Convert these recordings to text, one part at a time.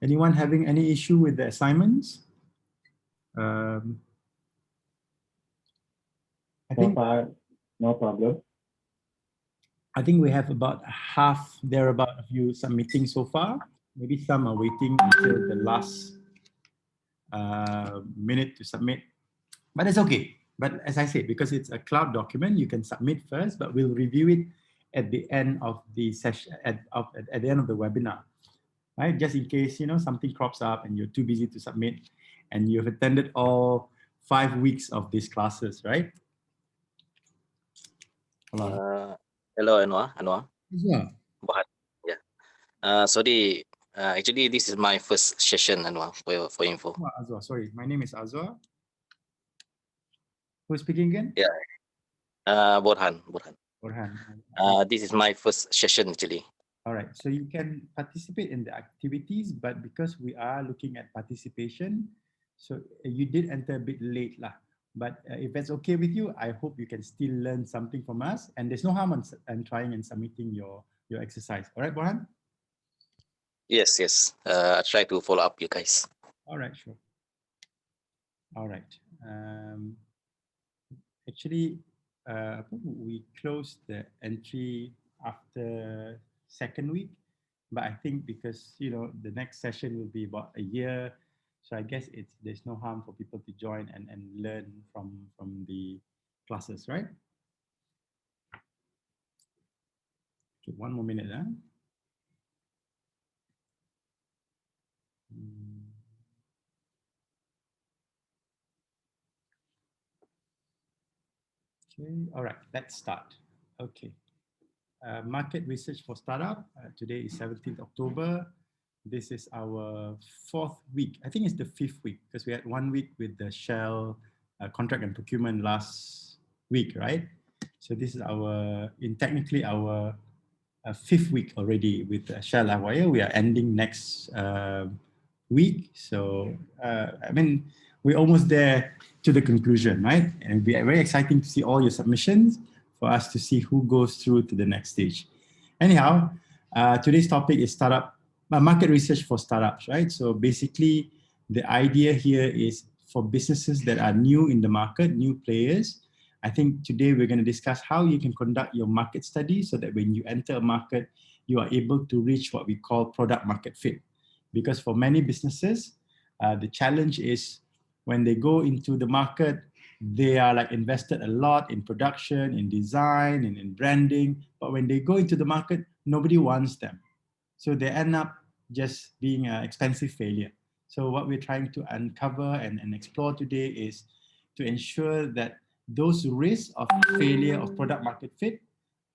Anyone having any issue with the assignments? I think so far, no problem. I think we have about half thereabout of you submitting so far. Maybe some are waiting until the last minute to submit, but it's okay. But as I said, because it's a cloud document, you can submit first, but we'll review it at the end of the session, at the end of the webinar, right? Just in case, you know, something crops up and you're too busy to submit and you've attended all 5 weeks of these classes, right? Hello, Anwar. Yeah. Yeah. Sorry. Actually, this is my first session, Anwar, for info. Oh, Azuar, sorry. My name is Azuar. Who's speaking again? Yeah. Borhan. Borhan. This is my first session, actually. All right. So you can participate in the activities, but because we are looking at participation, so you did enter a bit late lah. But if that's okay with you, I hope you can still learn something from us. And there's no harm in trying and submitting your exercise. All right, Borhan? Yes. I try to follow up you guys. All right, sure. All right. Actually, we closed the entry after second week, but I think because, you know, the next session will be about a year, so I guess there's no harm for people to join and learn from the classes, right? Okay, one more minute, huh? Okay, all right, let's start. Okay. Market research for startup. Today is 17th October. This is our 4th week. I think it's the 5th week because we had 1 week with the Shell contract and procurement last week, right? So this is technically our 5th week already with Shell LiveWIRE. We are ending next week. So, I mean, we're almost there to the conclusion, right? And it'll be very exciting to see all your submissions for us to see who goes through to the next stage. Anyhow, today's topic is market research for startups, right? So basically, the idea here is for businesses that are new in the market, new players. I think today we're going to discuss how you can conduct your market study so that when you enter a market, you are able to reach what we call product market fit. Because for many businesses, the challenge is when they go into the market, they are like invested a lot in production, in design, and in branding. But when they go into the market, nobody wants them. So they end up just being an expensive failure. So what we're trying to uncover and explore today is to ensure that those risks of failure of product market fit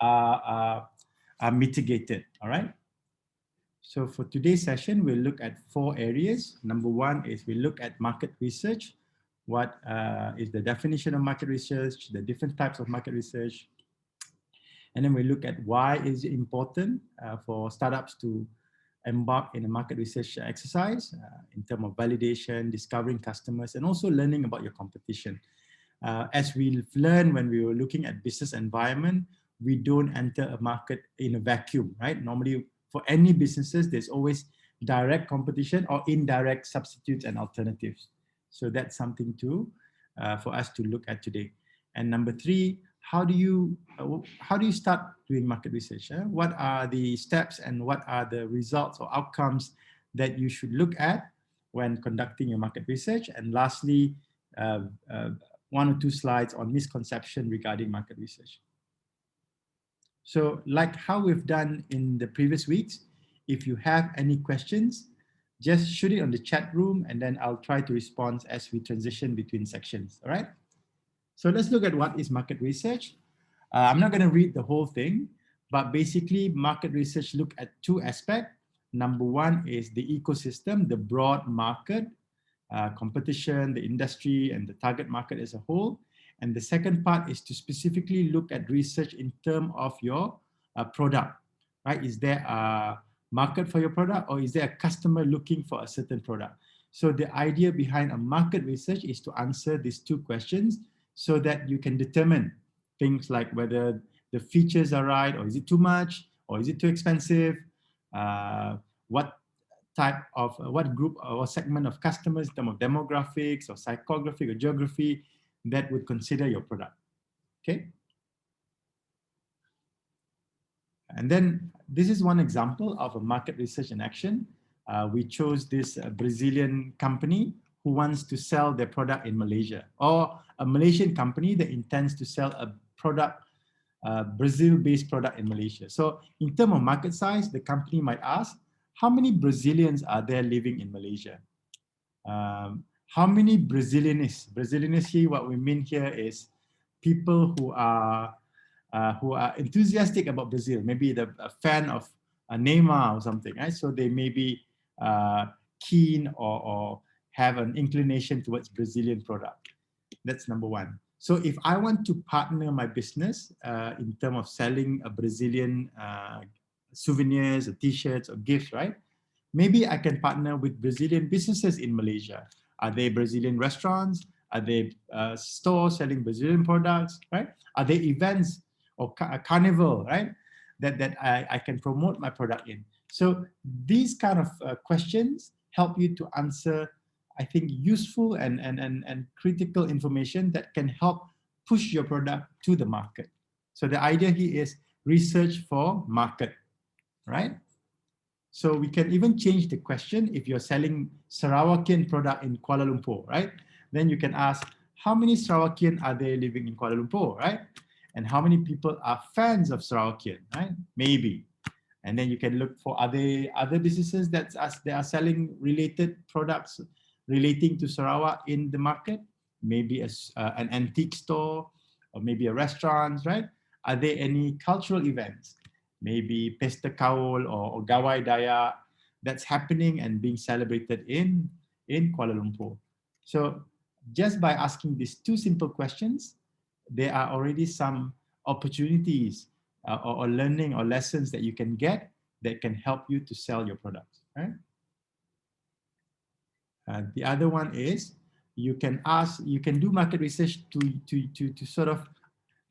are mitigated, all right? So for today's session, we'll look at 4 areas. Number 1 is we look at market research. What is the definition of market research, the different types of market research. And then we look at why is it important for startups to embark in a market research exercise in terms of validation, discovering customers, and also learning about your competition. As we've learned when we were looking at business environment, we don't enter a market in a vacuum, right? Normally, for any businesses, there's always direct competition or indirect substitutes and alternatives. So that's something for us to look at today. And number 3, how do you start doing market research? What are the steps and what are the results or outcomes that you should look at when conducting your market research? And lastly, 1 or 2 slides on misconception regarding market research. So like how we've done in the previous weeks, if you have any questions, just shoot it on the chat room and then I'll try to respond as we transition between sections, all right? So let's look at what is market research. I'm not going to read the whole thing, but basically market research look at 2 aspects. Number 1 is the ecosystem, the broad market, competition, the industry, and the target market as a whole. And the second part is to specifically look at research in terms of your product, right? Is there a market for your product or is there a customer looking for a certain product? So the idea behind a market research is to answer these 2 questions so that you can determine things like whether the features are right, or is it too much, or is it too expensive? What type of, what group or segment of customers in terms of demographics or psychographic or geography that would consider your product, okay? And then this is one example of a market research in action. We chose this Brazilian company who wants to sell their product in Malaysia, or a Malaysian company that intends to sell a product, Brazil-based product in Malaysia. So in terms of market size, the company might ask, how many Brazilians are there living in Malaysia? How many Brazilianists here, what we mean here is people who are enthusiastic about Brazil, maybe a fan of Neymar or something, right? So they may be keen or have an inclination towards Brazilian product. That's number one. So if I want to partner my business in terms of selling a Brazilian souvenirs or t-shirts or gifts, right? Maybe I can partner with Brazilian businesses in Malaysia. Are they Brazilian restaurants? Are they stores selling Brazilian products, right? Are there events or a carnival, right? That I can promote my product in. So these kind of questions help you to answer, I think, useful and critical information that can help push your product to the market. So the idea here is research for market, right? So we can even change the question. If you're selling Sarawakian product in Kuala Lumpur, right? Then you can ask, how many Sarawakian are there living in Kuala Lumpur, right? And how many people are fans of Sarawakian, right? Maybe. And then you can look for other businesses that are selling related products relating to Sarawak in the market. Maybe an antique store, or maybe a restaurant, right? Are there any cultural events? Maybe Pesta Kaul or Gawai Daya that's happening and being celebrated in Kuala Lumpur. So just by asking these two simple questions, there are already some opportunities or learning or lessons that you can get that can help you to sell your products, right? The other one is you can do market research to sort of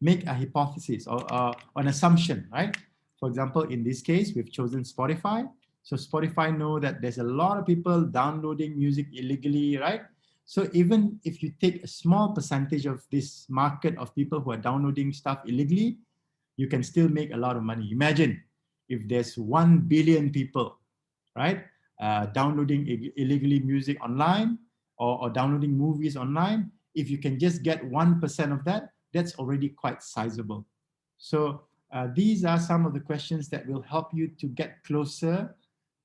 make a hypothesis or an assumption, right? For example, in this case, we've chosen Spotify. So Spotify know that there's a lot of people downloading music illegally, right? So even if you take a small percentage of this market of people who are downloading stuff illegally, you can still make a lot of money. Imagine if there's 1 billion people, right, downloading illegally music online or downloading movies online. If you can just get 1% of that, that's already quite sizable. So these are some of the questions that will help you to get closer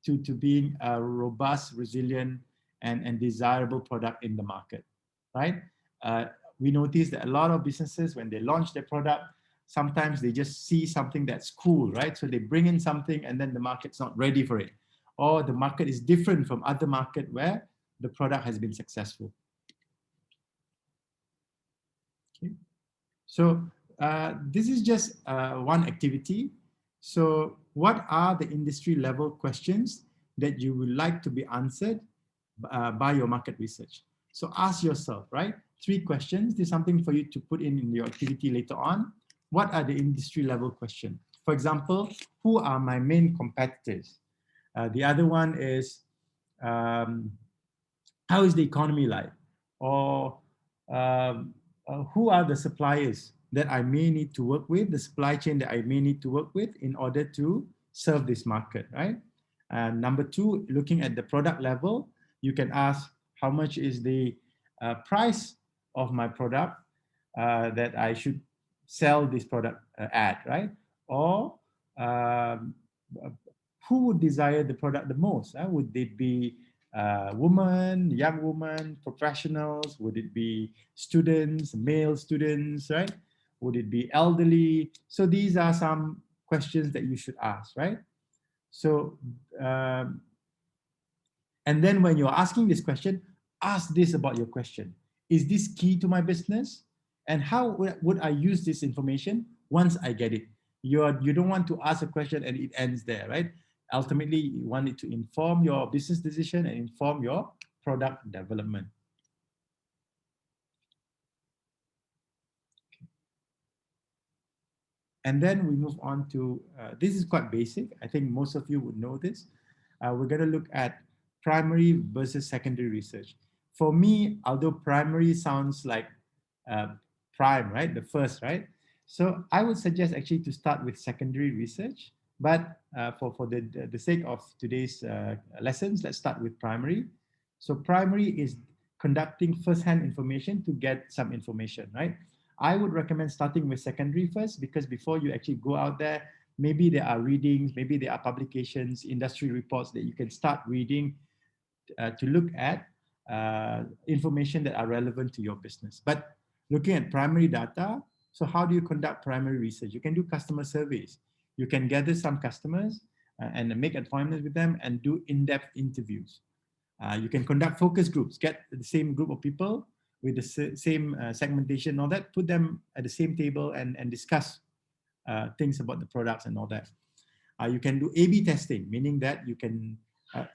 to being a robust, resilient, and desirable product in the market, right? We notice that a lot of businesses, when they launch their product, sometimes they just see something that's cool, right? So they bring in something and then the market's not ready for it. Or the market is different from other market where the product has been successful. Okay. So this is just one activity. So what are the industry level questions that you would like to be answered by your market research? So ask yourself, right? 3 questions. There's something for you to put in your activity later on. What are the industry level questions? For example, who are my main competitors? The other one is, how is the economy like? Or who are the suppliers that I may need to work with, the supply chain that I may need to work with in order to serve this market, right? And number 2, looking at the product level, you can ask how much is the price of my product that I should sell this product at, right? Or who would desire the product the most? Would it be women, young women, professionals? Would it be students, male students, right? Would it be elderly? So these are some questions that you should ask, right? So, and then when you're asking this question, ask this about your question. Is this key to my business? And how would I use this information once I get it? You don't want to ask a question and it ends there, right? Ultimately, you want it to inform your business decision and inform your product development. Okay. And then we move on to, this is quite basic. I think most of you would know this. We're going to look at primary versus secondary research. For me, although primary sounds like prime, right? The first, right? So I would suggest actually to start with secondary research, but for the sake of today's lessons, let's start with primary. So primary is conducting first-hand information to get some information, right? I would recommend starting with secondary first, because before you actually go out there, maybe there are readings, maybe there are publications, industry reports that you can start reading to look at information that are relevant to your business. But looking at primary data, so how do you conduct primary research? You can do customer surveys. You can gather some customers and make appointments with them and do in-depth interviews. You can conduct focus groups, get the same group of people with the same segmentation and all that, put them at the same table and discuss things about the products and all that. You can do A/B testing, meaning that you can,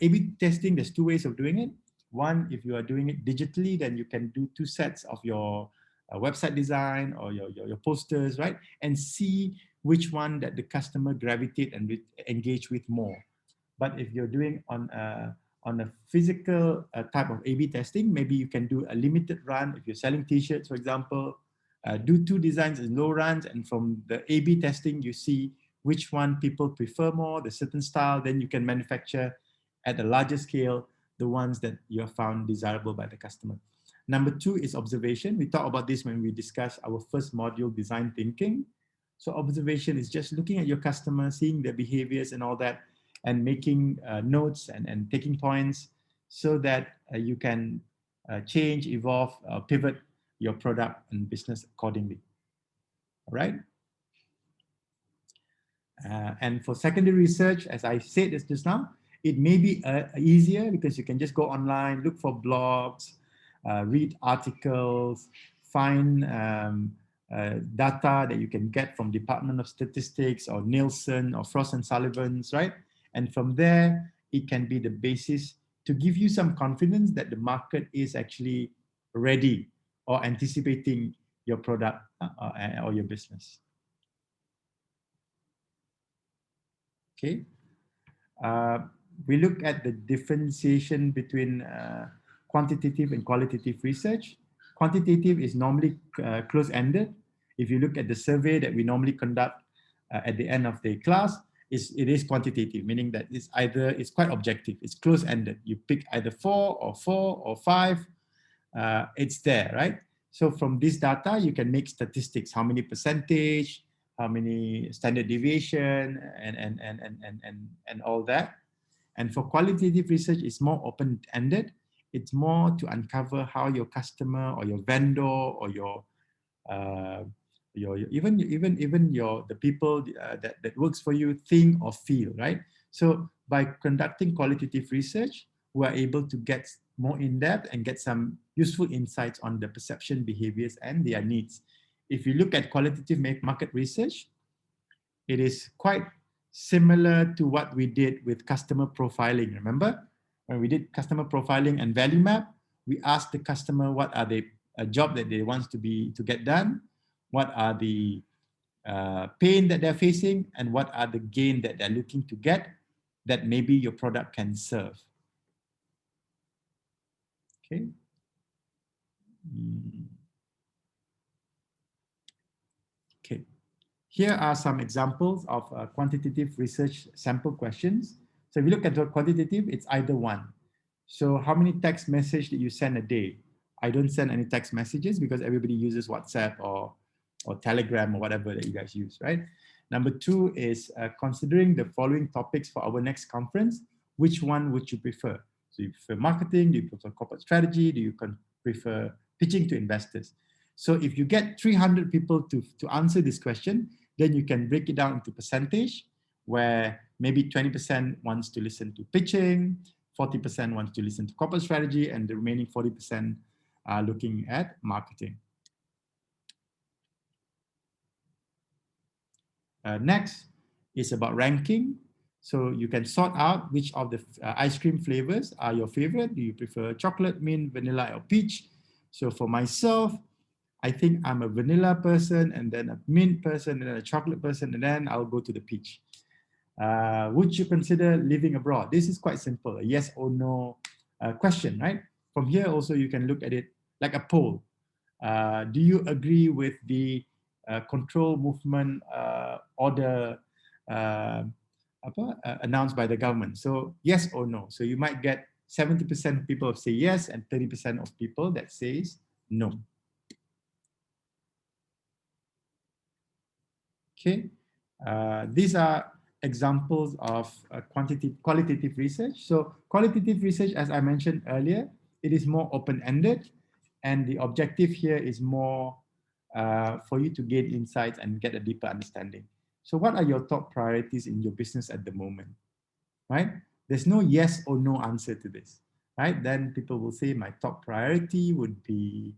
A/B testing, there's two ways of doing it. One, if you are doing it digitally, then you can do two sets of your website design or your posters, right? And see which one that the customer gravitate and engage with more. But if you're doing on a physical type of A/B testing, maybe you can do a limited run. If you're selling t-shirts, for example, do 2 designs in low runs, and from the A/B testing, you see which one people prefer more, the certain style, then you can manufacture at a larger scale the ones that you have found desirable by the customer. Number 2 is observation. We talked about this when we discussed our first module, design thinking. So observation is just looking at your customer, seeing their behaviors and all that, and making notes and taking points so that you can change, evolve, pivot your product and business accordingly. All right? And for secondary research, as I said this just now, it may be easier because you can just go online, look for blogs, read articles, find data that you can get from Department of Statistics or Nielsen or Frost & Sullivan's, right? And from there, it can be the basis to give you some confidence that the market is actually ready or anticipating your product or your business. Okay. We look at the differentiation between quantitative and qualitative research. Quantitative is normally close-ended. If you look at the survey that we normally conduct at the end of the class, it is quantitative, meaning that it's quite objective. It's close-ended. You pick either 4 or 5. It's there, right? So from this data, you can make statistics. How many percentage? How many standard deviation? And all that. And for qualitative research, it's more open-ended. It's more to uncover how your customer or your vendor or the people that works for you think or feel, right? So by conducting qualitative research, we are able to get more in-depth and get some useful insights on the perception, behaviors, and their needs. If you look at qualitative market research, it is quite similar to what we did with customer profiling. Remember, when we did customer profiling and value map, we asked the customer what are the job that they want to get done, what are the pain that they're facing, and what are the gain that they're looking to get that maybe your product can serve. Okay. Okay. Here are some examples of quantitative research sample questions. So if you look at the quantitative, it's either one. So how many text messages do you send a day? I don't send any text messages because everybody uses WhatsApp or Telegram or whatever that you guys use, right? Number 2 is considering the following topics for our next conference, which one would you prefer? So you prefer marketing, do you prefer corporate strategy, do you prefer pitching to investors? So if you get 300 people to answer this question, then you can break it down into percentage, where maybe 20% wants to listen to pitching, 40% wants to listen to corporate strategy, and the remaining 40% are looking at marketing. Next is about ranking. So you can sort out which of the ice cream flavors are your favorite. Do you prefer chocolate, mint, vanilla, or peach? So for myself, I think I'm a vanilla person, and then a mint person, and then a chocolate person, and then I'll go to the peach. Would you consider living abroad? This is quite simple, a yes or no question, right? From here also you can look at it like a poll. Do you agree with the control movement order announced by the government? So yes or no. So you might get 70% of people say yes and 30% of people that says no. Okay, these are examples of qualitative research. So qualitative research, as I mentioned earlier, it is more open-ended, and the objective here is more for you to gain insights and get a deeper understanding. So what are your top priorities in your business at the moment, right? There's no yes or no answer to this, right? Then people will say my top priority would be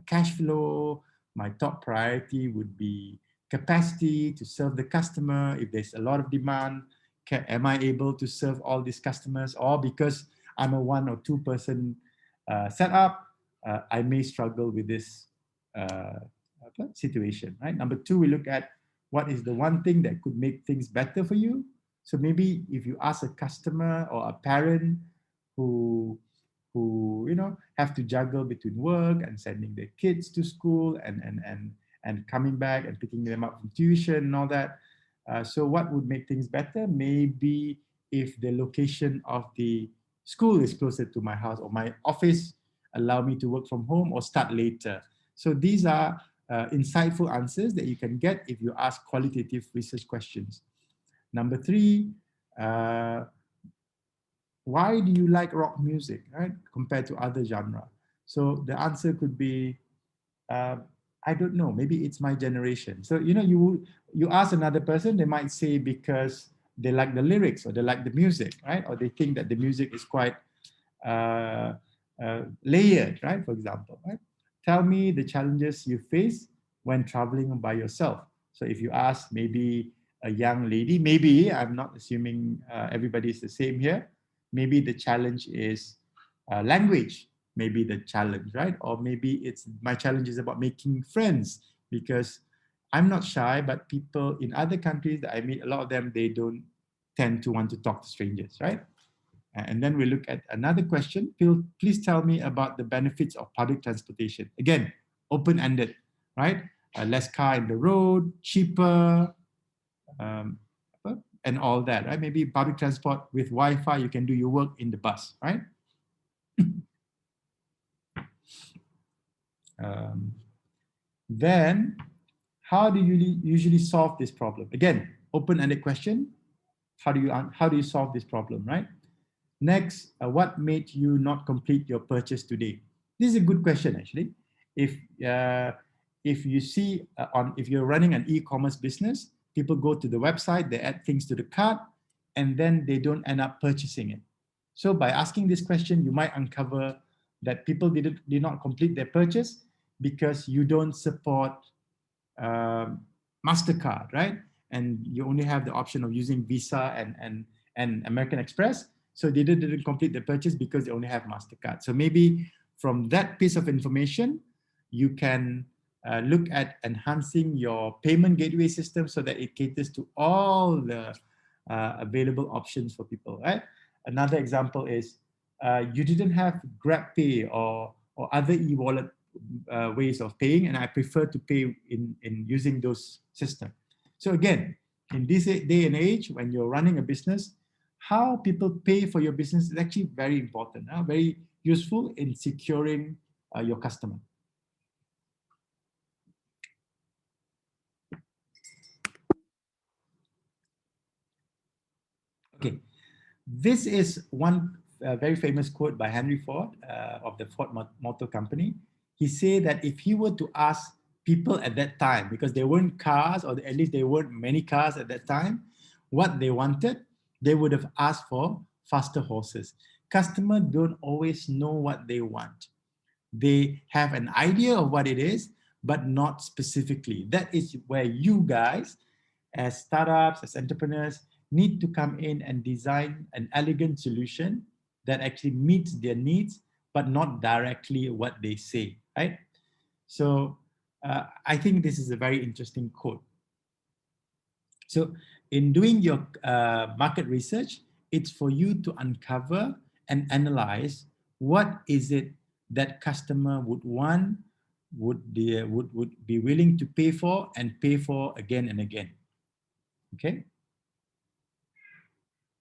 cash flow. My top priority would be capacity to serve the customer. If there's a lot of demand, am I able to serve all these customers? Or because I'm a 1 or 2 person setup, I may struggle with this situation, right? Number 2, we look at what is the one thing that could make things better for you. So maybe if you ask a customer or a parent who have to juggle between work and sending their kids to school and coming back and picking them up from tuition and all that. So what would make things better? Maybe if the location of the school is closer to my house, or my office allow me to work from home or start later. So these are insightful answers that you can get if you ask qualitative research questions. Number 3, why do you like rock music, right, compared to other genre? So the answer could be, I don't know, maybe it's my generation. So, you ask another person, they might say because they like the lyrics or they like the music, right? Or they think that the music is quite layered, right? For example, right? Tell me the challenges you face when traveling by yourself. So if you ask maybe a young lady, maybe, I'm not assuming everybody is the same here, maybe the challenge is language, maybe the challenge, right? Or maybe it's my challenge is about making friends, because I'm not shy, but people in other countries that I meet, a lot of them, they don't tend to want to talk to strangers, right? And then we look at another question. Please tell me about the benefits of public transportation. Again, open-ended, right? Less car in the road, cheaper, and all that, right? Maybe public transport with Wi-Fi, you can do your work in the bus, right? Then, how do you usually solve this problem? Again, open-ended question. How do you solve this problem, right? Next, what made you not complete your purchase today? This is a good question, actually. If you see if you're running an e-commerce business, people go to the website, they add things to the cart, and then they don't end up purchasing it. So by asking this question, you might uncover that people did not complete their purchase because you don't support MasterCard, right? And you only have the option of using Visa and American Express. So they didn't complete the purchase because they only have MasterCard. So maybe from that piece of information, you can look at enhancing your payment gateway system so that it caters to all the available options for people, right? Another example is you didn't have GrabPay or other e-wallet ways of paying, and I prefer to pay in using those systems. So again, in this day and age, when you're running a business, how people pay for your business is actually very important, very useful in securing your customer. Okay, this is one very famous quote by Henry Ford of the Ford Motor Company. He said that if he were to ask people at that time, because there weren't cars, or at least there weren't many cars at that time, what they wanted, they would have asked for faster horses. Customers don't always know what they want. They have an idea of what it is, but not specifically. That is where you guys, as startups, as entrepreneurs, need to come in and design an elegant solution that actually meets their needs, but not directly what they say, right? So I think this is a very interesting quote. So in doing your market research, it's for you to uncover and analyze what is it that customer would want, would be willing to pay for and pay for again and again. Okay.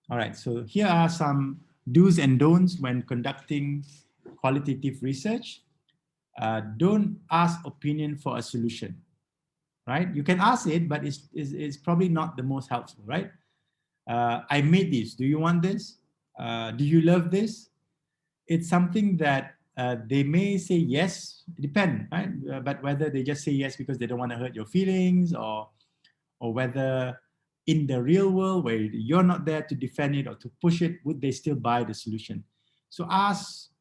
All right. So here are some do's and don'ts when conducting qualitative research. Don't ask opinion for a solution, right? You can ask it, but it's probably not the most helpful, right? I made this. Do you want this? Do you love this? It's something that they may say yes, depend, right? But whether they just say yes because they don't want to hurt your feelings, or whether in the real world where you're not there to defend it or to push it, would they still buy the solution? So ask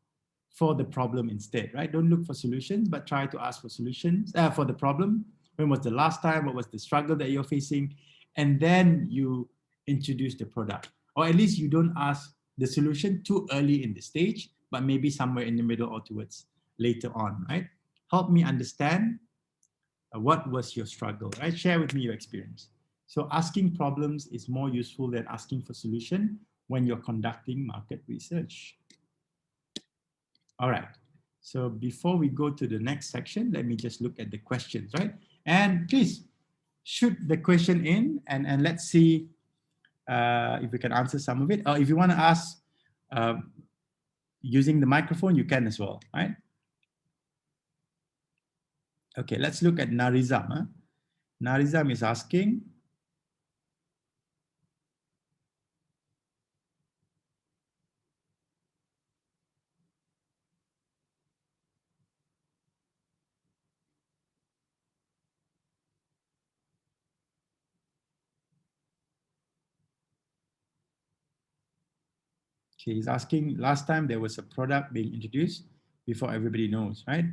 for the problem instead, right? Don't look for solutions, but try to ask for solutions for the problem. When was the last time? What was the struggle that you're facing? And then you introduce the product. Or at least you don't ask the solution too early in the stage, but maybe somewhere in the middle or towards later on, right? Help me understand what was your struggle, right? Share with me your experience. So asking problems is more useful than asking for solution when you're conducting market research. All right. So before we go to the next section, let me just look at the questions, right? And please shoot the question in, and let's see if we can answer some of it. Or if you want to ask using the microphone, you can as well, right? Okay, let's look at Narizam. Huh? Narizam is asking, okay, he's asking, last time there was a product being introduced before everybody knows, right?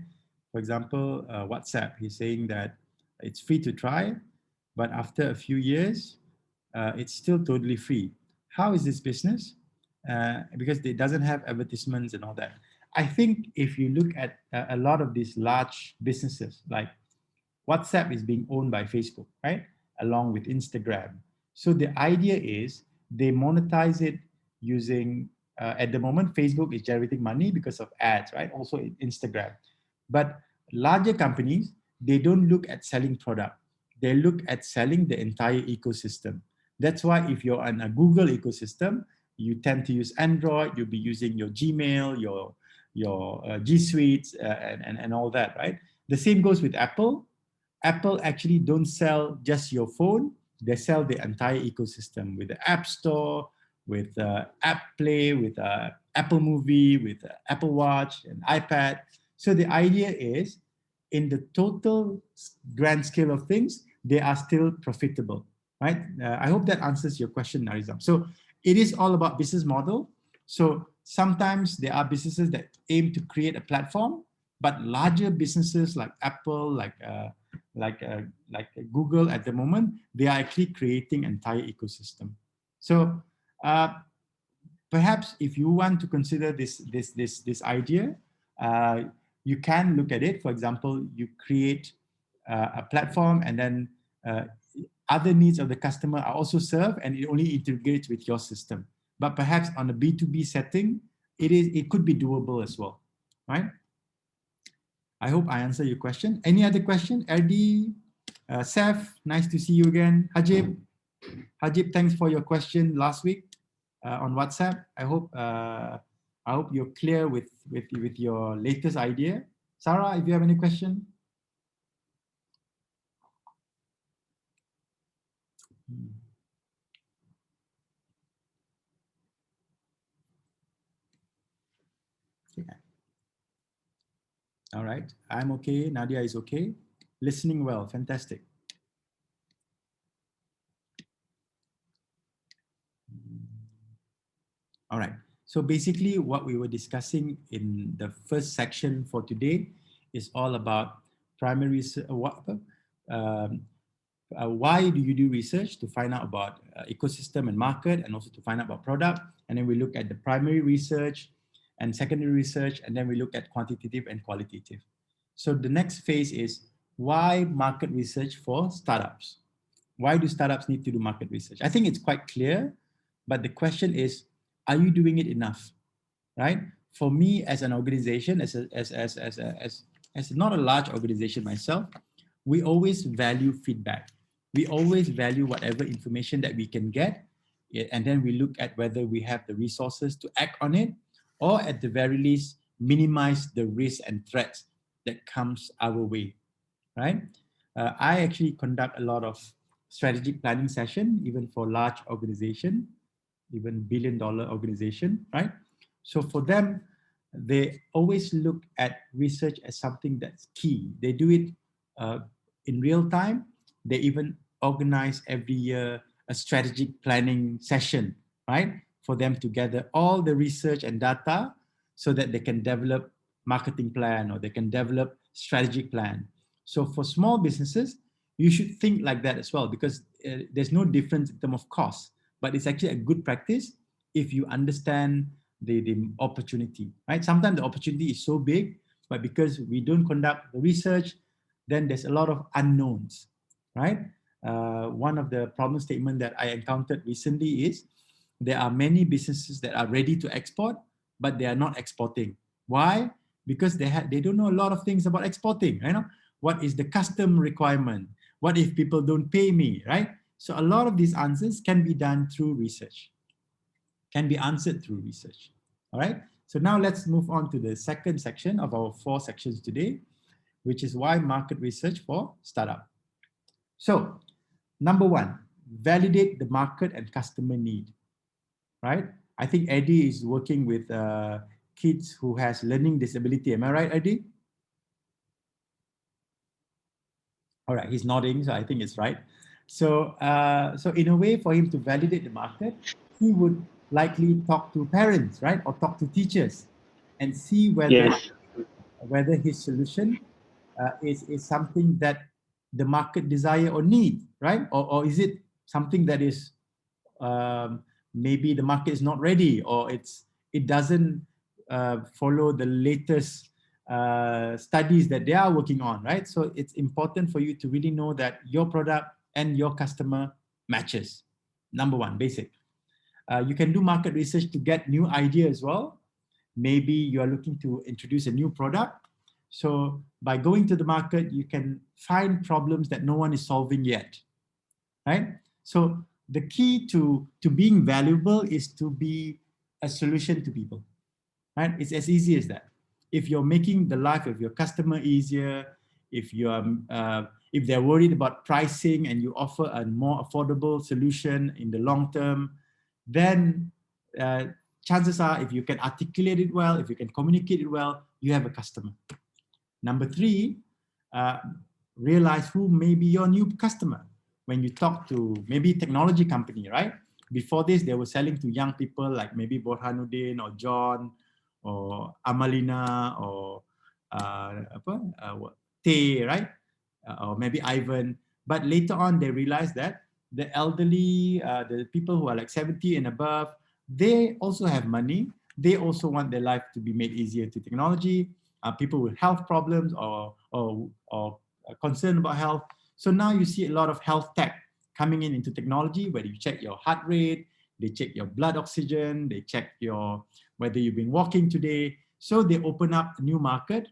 For example, WhatsApp, he's saying that it's free to try, but after a few years, it's still totally free. How is this business? Because it doesn't have advertisements and all that. I think if you look at a lot of these large businesses, like WhatsApp is being owned by Facebook, right? Along with Instagram. So the idea is they monetize it using, at the moment, Facebook is generating money because of ads, right? Also Instagram. But larger companies, they don't look at selling product. They look at selling the entire ecosystem. That's why if you're on a Google ecosystem, you tend to use Android, you'll be using your Gmail, your G Suites, and all that, right? The same goes with Apple. Apple actually don't sell just your phone, they sell the entire ecosystem with the App Store, with App Play, with Apple Movie, with Apple Watch and iPad. So the idea is, in the total grand scale of things, they are still profitable, right? I hope that answers your question, Narizam. So it is all about business model. So sometimes there are businesses that aim to create a platform, but larger businesses like Apple, like Google at the moment, they are actually creating entire ecosystem. So perhaps if you want to consider this idea, you can look at it. For example, you create a platform, and then other needs of the customer are also served, and it only integrates with your system. But perhaps on a B2B setting, it could be doable as well, right? I hope I answered your question. Any other question? Erdi, Seth, nice to see you again. Hajib, thanks for your question last week on WhatsApp. I hope you're clear with your latest idea. Sarah, if you have any question. Yeah. All right, I'm okay. Nadia is okay. Listening well, fantastic. All right. So basically what we were discussing in the first section for today is all about primary research. Why do you do research? To find out about ecosystem and market, and also to find out about product. And then we look at the primary research and secondary research, and then we look at quantitative and qualitative. So the next phase is why market research for startups? why do startups need to do market research? I think it's quite clear, but the question is, are you doing it enough, right? For me, as an organization, as not a large organization myself, we always value feedback. We always value whatever information that we can get, and then we look at whether we have the resources to act on it, or at the very least, minimize the risks and threats that comes our way, right? I actually conduct a lot of strategic planning session, even for large organization, even billion-dollar organization, right? So for them, they always look at research as something that's key. They do it in real time. They even organize every year a strategic planning session, right? For them to gather all the research and data so that they can develop marketing plan or they can develop strategic plan. So for small businesses, you should think like that as well, because there's no difference in terms of cost, but it's actually a good practice if you understand the opportunity, right? Sometimes the opportunity is so big, but because we don't conduct the research, then there's a lot of unknowns, right? One of the problem statements that I encountered recently is there are many businesses that are ready to export, but they are not exporting. Why? Because they don't know a lot of things about exporting, you know? What is the custom requirement? What if people don't pay me, right? So a lot of these answers can be done through research, can be answered through research, all right? So now let's move on to the second section of our 4 sections today, which is why market research for startup. So number 1, validate the market and customer need, right? I think Eddie is working with kids who has learning disability. Am I right, Eddie? All right, he's nodding, so I think it's right. So, so in a way, for him to validate the market, he would likely talk to parents, right, or talk to teachers, and see whether whether his solution is something that the market desire or need, right, or is it something that is maybe the market is not ready, or it doesn't follow the latest studies that they are working on, right? So it's important for you to really know that your product and your customer matches. Number 1, basic. You can do market research to get new idea as well. Maybe you are looking to introduce a new product. So by going to the market, you can find problems that no one is solving yet, right? So the key to being valuable is to be a solution to people, right? It's as easy as that. If you're making the life of your customer easier, if they're worried about pricing and you offer a more affordable solution in the long term, then chances are, if you can articulate it well, if you can communicate it well, you have a customer. Number 3, realize who may be your new customer. When you talk to maybe technology company, right? Before this, they were selling to young people like maybe Borhanuddin or John or Amalina or Tay, right? Or maybe Ivan. But later on, they realized that the elderly, the people who are like 70 and above, they also have money. They also want their life to be made easier to technology. People with health problems or concerned about health. So now you see a lot of health tech coming into technology, where you check your heart rate, they check your blood oxygen, they check whether you've been walking today. So they open up a new market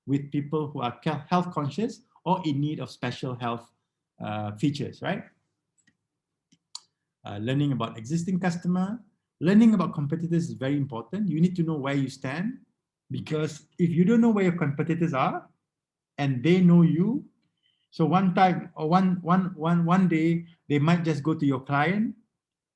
with people who are health conscious or in need of special health features, right? Learning about existing customer, learning about competitors is very important. You need to know where you stand, because if you don't know where your competitors are and they know you, so one time or one day they might just go to your client,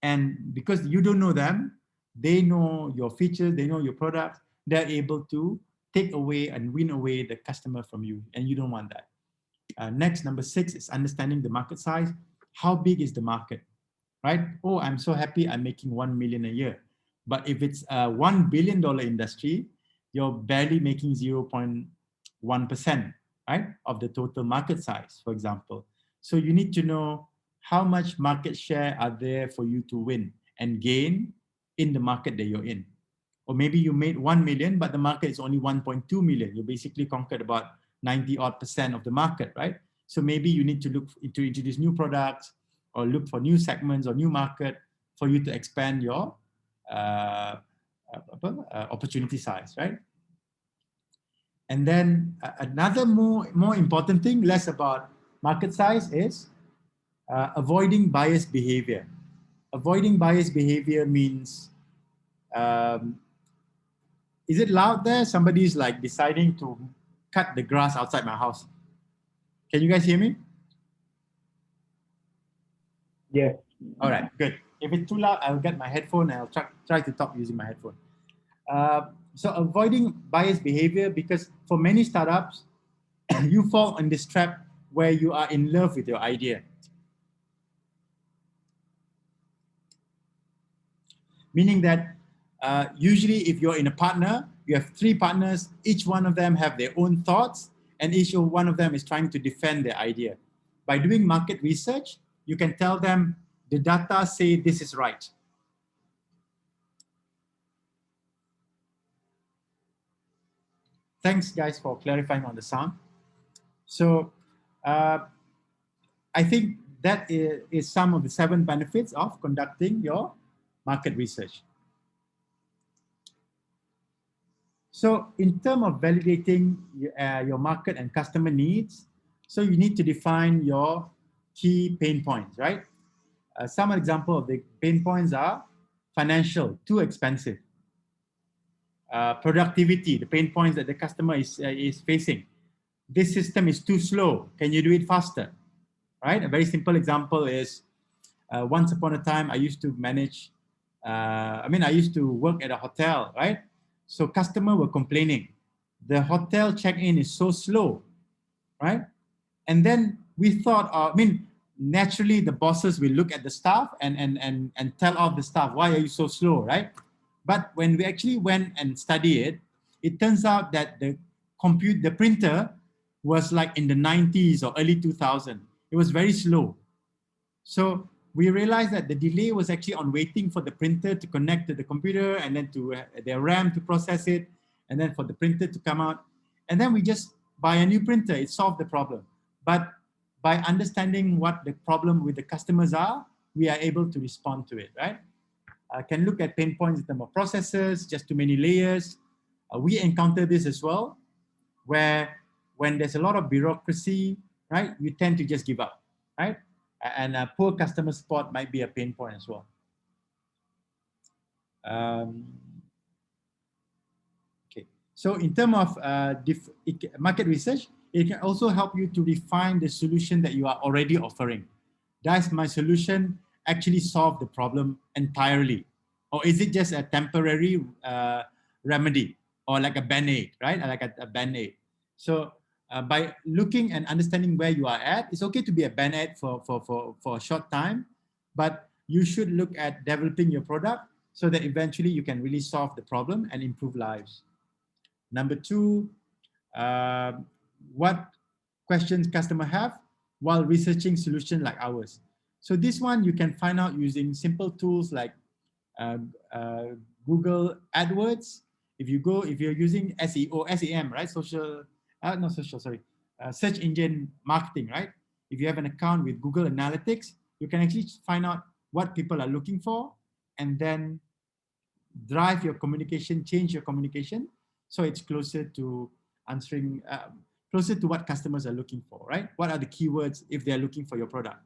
and because you don't know them, they know your features, they know your products, they're able to take away and win away the customer from you, and you don't want that. Next, number 6 is understanding the market size. How big is the market, right? Oh, I'm so happy I'm making 1 million a year. But if it's a $1 billion industry, you're barely making 0.1%, right, of the total market size, for example. So you need to know how much market share are there for you to win and gain in the market that you're in. Or maybe you made 1 million, but the market is only 1.2 million. You basically conquered about 90% of the market, right? So maybe you need to look to introduce new products, or look for new segments or new market for you to expand your opportunity size, right? And then another more important thing, less about market size, is avoiding biased behavior. Avoiding biased behavior means, is it loud there? Somebody's like deciding to cut the grass outside my house. Can you guys hear me? Yes. All right, good. If it's too loud, I'll get my headphone and I'll try to talk using my headphone. So avoiding biased behavior, because for many startups, you fall in this trap where you are in love with your idea. Meaning that usually if you're in a partner, you have 3 partners, each one of them have their own thoughts, and each one of them is trying to defend their idea. By doing market research, you can tell them the data say this is right. Thanks guys for clarifying on the sound. So I think that is some of the 7 benefits of conducting your market research. So in terms of validating your market and customer needs, so you need to define your key pain points, right? Some example of the pain points are financial, too expensive. Productivity, the pain points that the customer is facing. This system is too slow. Can you do it faster? Right? A very simple example is once upon a time I used to manage, I used to work at a hotel, right? So customers were complaining. The hotel check-in is so slow, right? And then we thought, naturally the bosses will look at the staff and tell off the staff, why are you so slow, right? But when we actually went and studied it, it turns out that the printer was like in the 90s or early 2000s. It was very slow. So we realized that the delay was actually on waiting for the printer to connect to the computer and then to their RAM to process it, and then for the printer to come out. And then we just buy a new printer. It solved the problem. But by understanding what the problem with the customers are, we are able to respond to it, right? Can look at pain points in terms of processes, just too many layers. We encounter this as well, where when there's a lot of bureaucracy, right, you tend to just give up, right? And poor customer support might be a pain point as well. Okay, so in terms of market research, it can also help you to refine the solution that you are already offering. Does my solution actually solve the problem entirely? Or is it just a temporary remedy, or like a Band-Aid, right? Like a Band-Aid. So by looking and understanding where you are at, it's okay to be a Band-Aid for a short time, but you should look at developing your product so that eventually you can really solve the problem and improve lives. Number 2, what questions customer have while researching solutions like ours. So this one you can find out using simple tools like Google AdWords. If you're using SEO, SEM, right? Search engine marketing, right? If you have an account with Google Analytics, you can actually find out what people are looking for and then drive your communication, change your communication so it's closer to answering, closer to what customers are looking for, right? What are the keywords if they're looking for your product,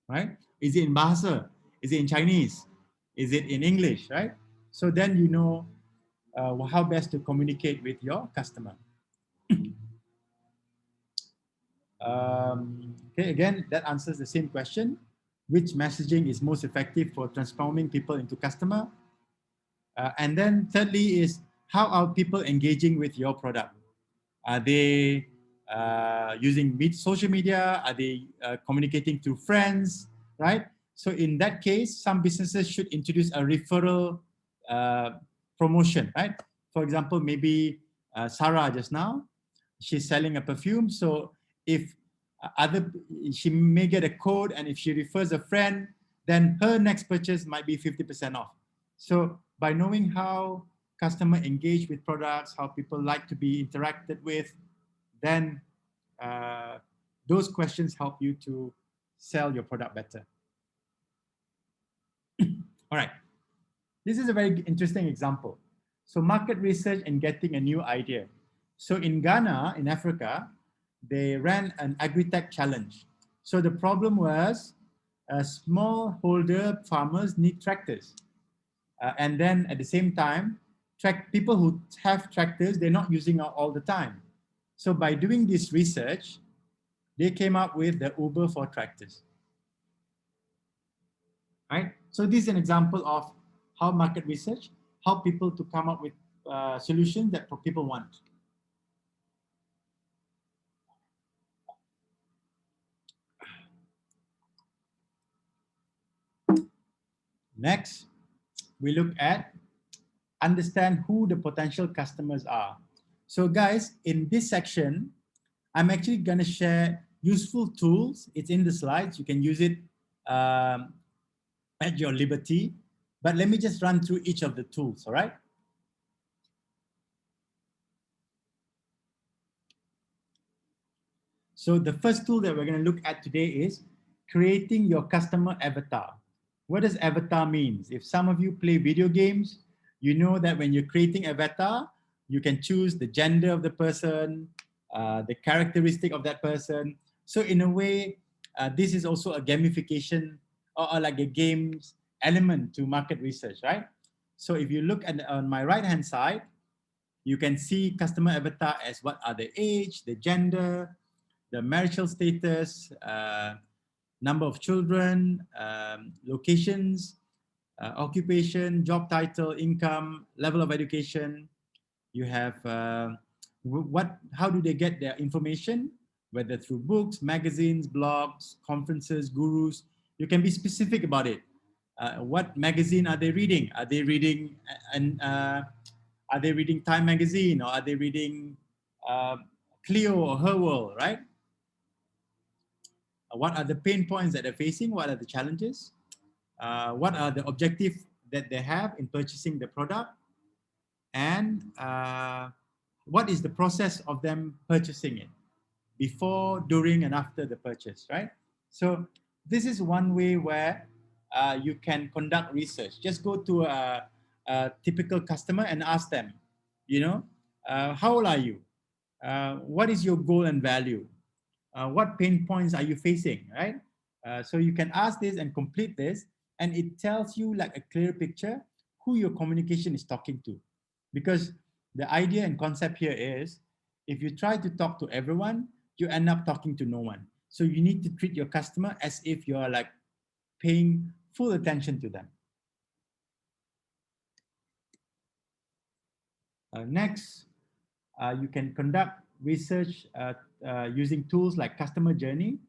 right? Is it in Bahasa? Is it in Chinese? Is it in English, right? So then you know how best to communicate with your customer. Okay, again, that answers the same question. Which messaging is most effective for transforming people into customer? And then thirdly is, how are people engaging with your product? Are they using social media? Are they communicating through friends, right? So in that case, some businesses should introduce a referral promotion, right? For example, maybe Sarah just now, she's selling a perfume. So if she may get a code, and if she refers a friend, then her next purchase might be 50% off. So by knowing how customers engage with products, how people like to be interacted with, then those questions help you to sell your product better. All right. This is a very interesting example. So market research and getting a new idea. So in Ghana, in Africa, they ran an agri-tech challenge. So the problem was smallholder farmers need tractors. And then at the same time, people who have tractors, they're not using it all the time. So by doing this research, they came up with the Uber for tractors. Right? So this is an example of how market research help people to come up with solutions that people want. Next, we look at understand who the potential customers are. So guys, in this section, I'm actually going to share useful tools. It's in the slides. You can use it at your liberty. But let me just run through each of the tools, all right? So the first tool that we're going to look at today is creating your customer avatar. What does avatar means? If some of you play video games, you know that when you're creating avatar, you can choose the gender of the person, the characteristic of that person. So in a way, this is also a gamification or like a games element to market research, right? So if you look at on my right-hand side, you can see customer avatar as what are the age, the gender, the marital status, number of children, locations, occupation, job title, income, level of education. You have how do they get their information, whether through books, magazines, blogs, conferences, gurus. You can be specific about it. What magazine are they reading? Are they reading are they reading Time magazine, or are they reading Clio or Her World, right? What are the pain points that they're facing? What are the challenges? What are the objectives that they have in purchasing the product? And what is the process of them purchasing it before, during, and after the purchase, right? So this is one way where you can conduct research. Just go to a typical customer and ask them, you know, how old are you? What is your goal and value? What pain points are you facing, right? So you can ask this and complete this, and it tells you like a clear picture who your communication is talking to. Because the idea and concept here is, if you try to talk to everyone, you end up talking to no one. So you need to treat your customer as if you're like paying full attention to them. Next, you can conduct research using tools like customer journey.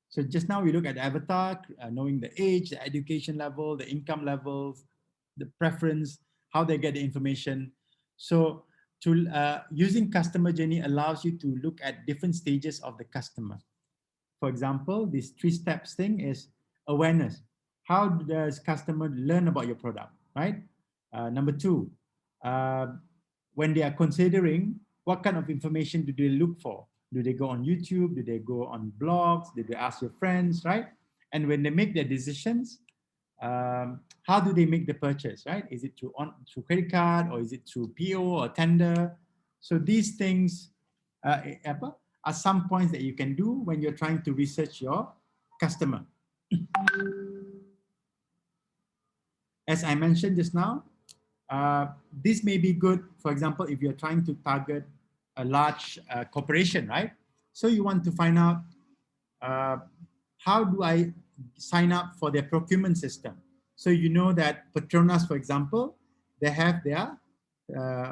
So just now we look at avatar, knowing the age, the education level, the income levels, the preference, how they get the information. So using customer journey allows you to look at different stages of the customer. For example, this 3 steps thing is awareness. How does customer learn about your product, right? Number 2, when they are considering what kind of information do they look for? Do they go on YouTube? Do they go on blogs? Do they ask your friends, right? And when they make their decisions, how do they make the purchase, right? Is it through credit card, or is it through PO or tender? So these things are some points that you can do when you're trying to research your customer. As I mentioned just now, this may be good, for example, if you're trying to target a large corporation, right? So you want to find out, how do I sign up for their procurement system? So you know that Petronas, for example, they have their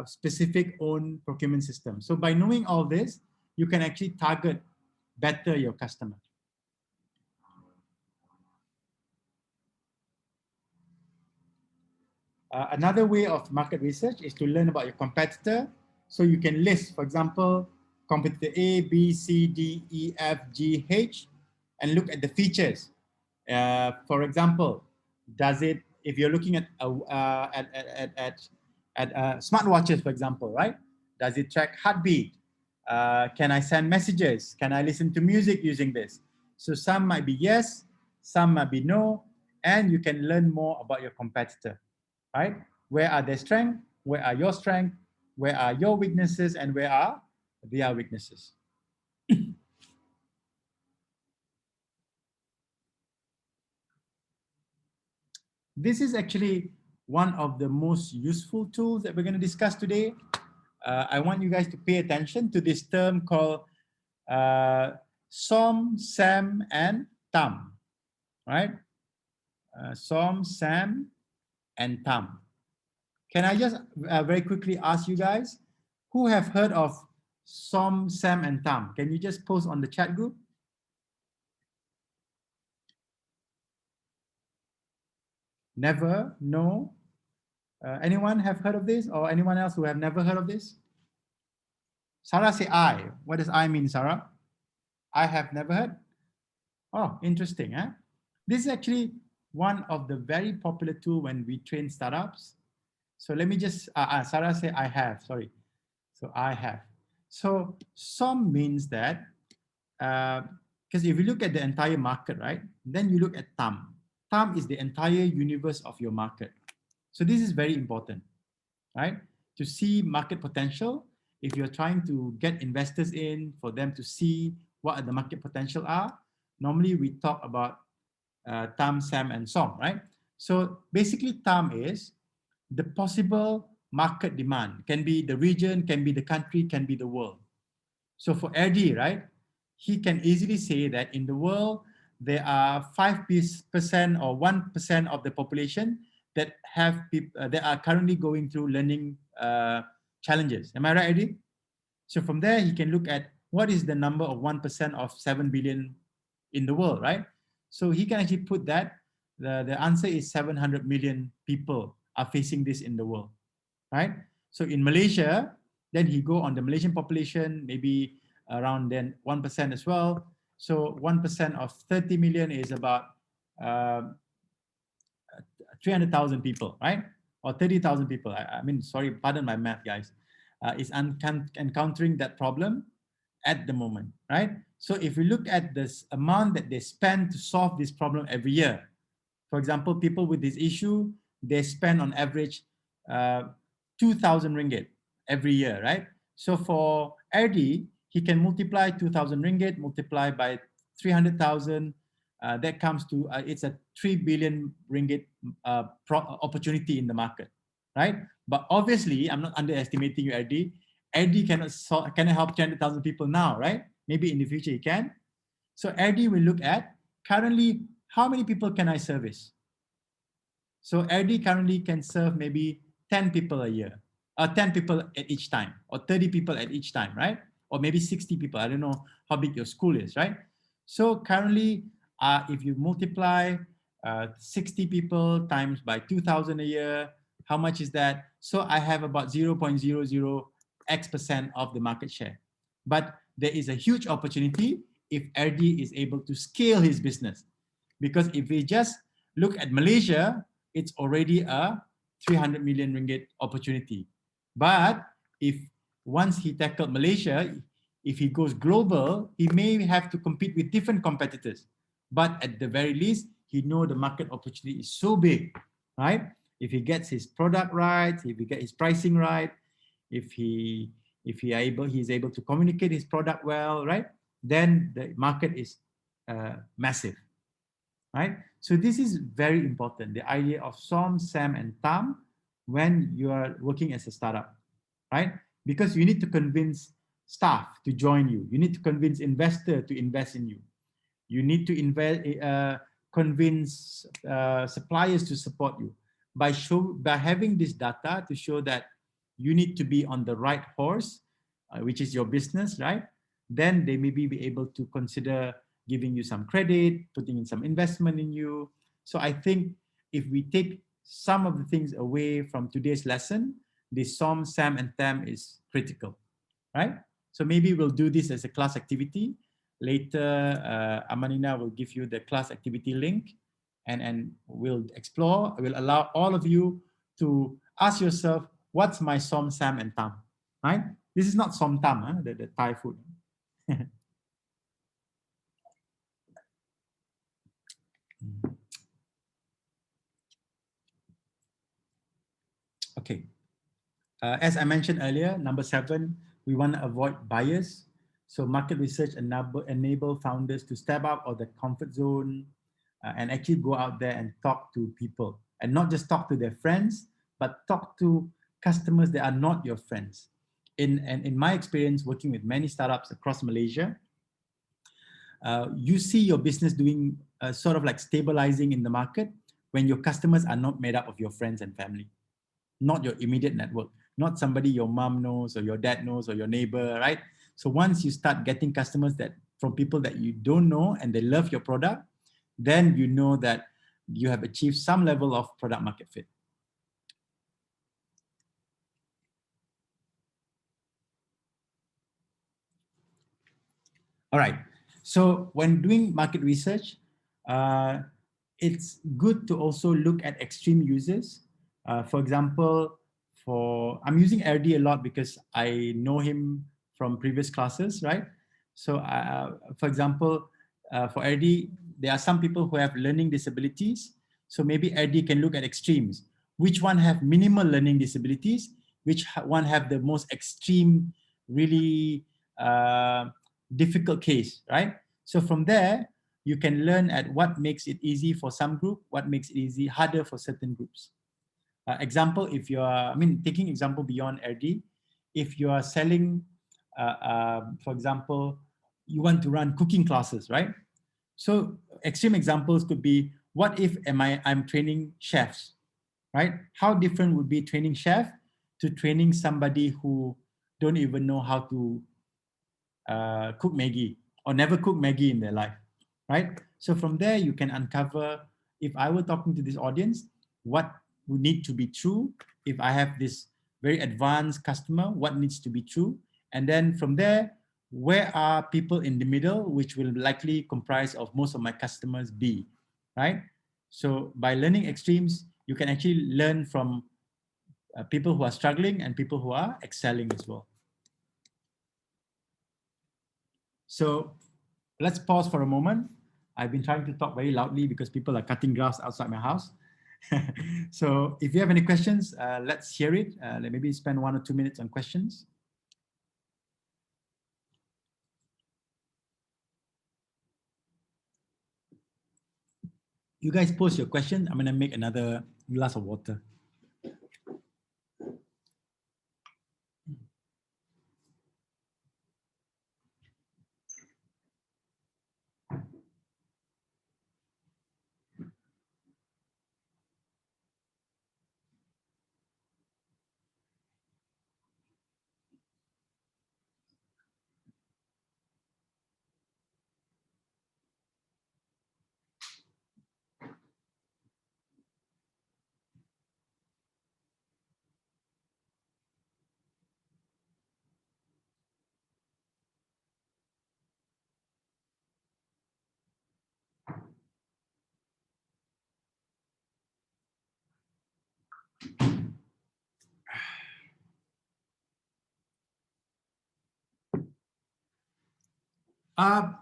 specific own procurement system. So by knowing all this, you can actually target better your customer. Another way of market research is to learn about your competitor. So you can list, for example, competitor A, B, C, D, E, F, G, H, and look at the features. For example, if you're looking at smartwatches, for example, right? Does it track heartbeat? Can I send messages? Can I listen to music using this? So some might be yes, some might be no. and you can learn more about your competitor, right? Where are their strengths? Where are your strengths? Where are your weaknesses? And where are their weaknesses? This is actually one of the most useful tools that we're going to discuss today. I want you guys to pay attention to this term called SOM, SAM, and TAM, right? SOM, SAM, and TAM. Can I just very quickly ask you guys, who have heard of SOM, SAM, and TAM? Can you just post on the chat group? Never? No? Anyone have heard of this, or anyone else who have never heard of this? Sarah say I. What does I mean, Sarah? I have never heard. Oh, interesting. Huh? This is actually one of the very popular tools when we train startups. So let me just, Sarah say I have, sorry. So I have. So SOM means that, because if you look at the entire market, right, then you look at TAM. TAM is the entire universe of your market. So this is very important, right? To see market potential, if you're trying to get investors in for them to see what the market potential are, normally we talk about TAM, SAM, and SOM, right? So basically TAM is the possible market demand. Can be the region, can be the country, can be the world. So for Eddie, right, he can easily say that in the world, there are 5% or 1% of the population that have that are currently going through learning challenges. Am I right, Eddie? So from there, he can look at what is the number of 1% of 7 billion in the world, right? So he can actually put that, the answer is 700 million people are facing this in the world, right? So in Malaysia, then he go on the Malaysian population, maybe around then 1% as well. So 1% of 30 million is about 300,000 people, right? Or 30,000 people. I mean, sorry, pardon my math, guys. Is encountering that problem at the moment, right? So if we look at this amount that they spend to solve this problem every year, for example, people with this issue, they spend on average 2,000 ringgit every year, right? So for Eddie, he can multiply 2,000 ringgit, multiply by 300,000. That comes to, it's a 3 billion ringgit opportunity in the market, right? But obviously, I'm not underestimating you, Eddie. Eddie cannot help 200,000 people now, right? Maybe in the future he can. So Eddie will look at currently how many people can I service. So Eddie currently can serve maybe 10 people a year, or 10 people at each time, or 30 people at each time, right? Or maybe 60 people. I don't know how big your school is, right? So currently, if you multiply 60 people times by 2,000 a year, how much is that? So I have about 0.00x% of the market share. But there is a huge opportunity if Eddie is able to scale his business. Because if we just look at Malaysia, it's already a 300 million ringgit opportunity. But if once he tackled Malaysia, if he goes global, he may have to compete with different competitors. But at the very least, he knows the market opportunity is so big, right? If he gets his product right, if he gets his pricing right, if he's able to communicate his product well, right? Then the market is massive, right? So this is very important, the idea of SOM, SAM, and TAM when you are working as a startup, right? Because you need to convince staff to join you. You need to convince investor to invest in you. You need to convince suppliers to support you by having this data to show that you need to be on the right horse, which is your business, right? Then they maybe be able to consider giving you some credit, putting in some investment in you. So I think if we take some of the things away from today's lesson, the SOM, SAM, and TAM is critical, right? So maybe we'll do this as a class activity. Later, Amanina will give you the class activity link, and we'll explore. We'll allow all of you to ask yourself, what's my SOM, SAM, and TAM, right? This is not SOM TAM, huh? The Thai food. Okay. As I mentioned earlier, number 7, we want to avoid bias. So market research enable founders to step out of the comfort zone and actually go out there and talk to people, and not just talk to their friends, but talk to customers that are not your friends. In my experience working with many startups across Malaysia, you see your business doing sort of like stabilizing in the market when your customers are not made up of your friends and family, not your immediate network, not somebody your mom knows or your dad knows or your neighbor, right? So once you start getting customers that from people that you don't know and they love your product, then you know that you have achieved some level of product market fit. All right. So when doing market research, it's good to also look at extreme users. For example, I'm using RD a lot because I know him from previous classes, right? So for example, for RD, there are some people who have learning disabilities. So maybe RD can look at extremes. Which one have minimal learning disabilities? Which one have the most extreme, really difficult case, right? So from there, you can learn at what makes it easy for some group, what makes it harder for certain groups. Example, if you are, taking example beyond RD, if you are selling, for example, you want to run cooking classes, right? So extreme examples could be, what if I'm training chefs, right? How different would be training chef to training somebody who don't even know how to cook Maggi or never cook Maggi in their life, right? So from there, you can uncover, if I were talking to this audience, what would need to be true. If I have this very advanced customer, what needs to be true? And then from there, where are people in the middle, which will likely comprise of most of my customers be, right? So by learning extremes, you can actually learn from people who are struggling and people who are excelling as well. So let's pause for a moment. I've been trying to talk very loudly because people are cutting grass outside my house. So if you have any questions, let's hear it. Maybe spend 1 or 2 minutes on questions. You guys post your question. I'm gonna make another glass of water.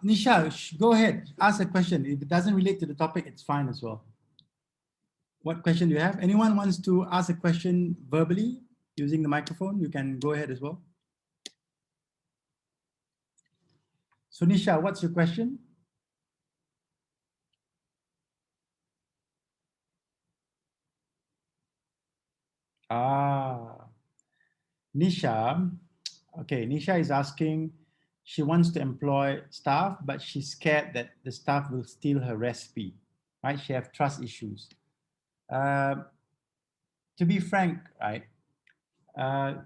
Nisha, go ahead, ask a question. If it doesn't relate to the topic, it's fine as well. What question do you have? Anyone wants to ask a question verbally using the microphone? You can go ahead as well. So Nisha, what's your question? Nisha, okay, Nisha is asking, she wants to employ staff, but she's scared that the staff will steal her recipe, right? She have trust issues. To be frank, right, I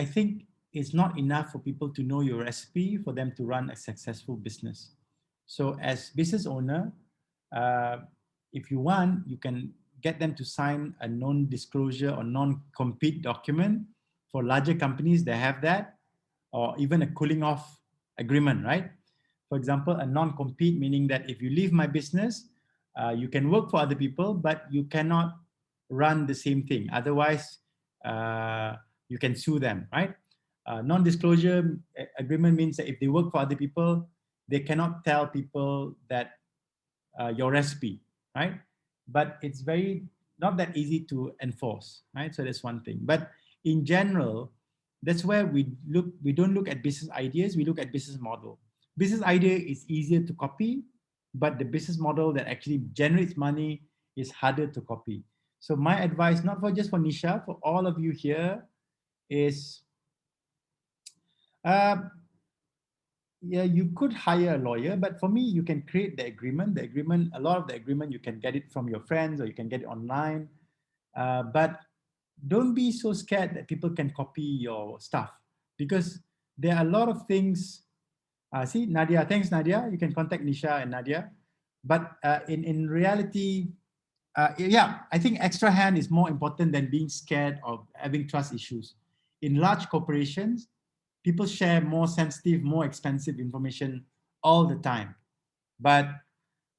think it's not enough for people to know your recipe for them to run a successful business. So as business owner, if you want, you can get them to sign a non-disclosure or non-compete document. For larger companies, they have that, or even a cooling off agreement, right? For example, a non-compete, meaning that if you leave my business, you can work for other people, but you cannot run the same thing. Otherwise, you can sue them, right? Non-disclosure agreement means that if they work for other people, they cannot tell people that your recipe, right? But it's very not that easy to enforce, right? So that's one thing. But in general, that's where we don't look at business ideas, we look at business model. Business idea is easier to copy, but the business model that actually generates money is harder to copy. So my advice, not for just for Nisha, for all of you here, is yeah, you could hire a lawyer, but for me, you can create the agreement. The agreement, a lot of the agreement, you can get it from your friends or you can get it online. But don't be so scared that people can copy your stuff, because there are a lot of things. See, Nadia, thanks, Nadia. You can contact Nisha and Nadia. But in reality, yeah, I think extra hand is more important than being scared of having trust issues. In large corporations, people share more sensitive, more expensive information all the time. But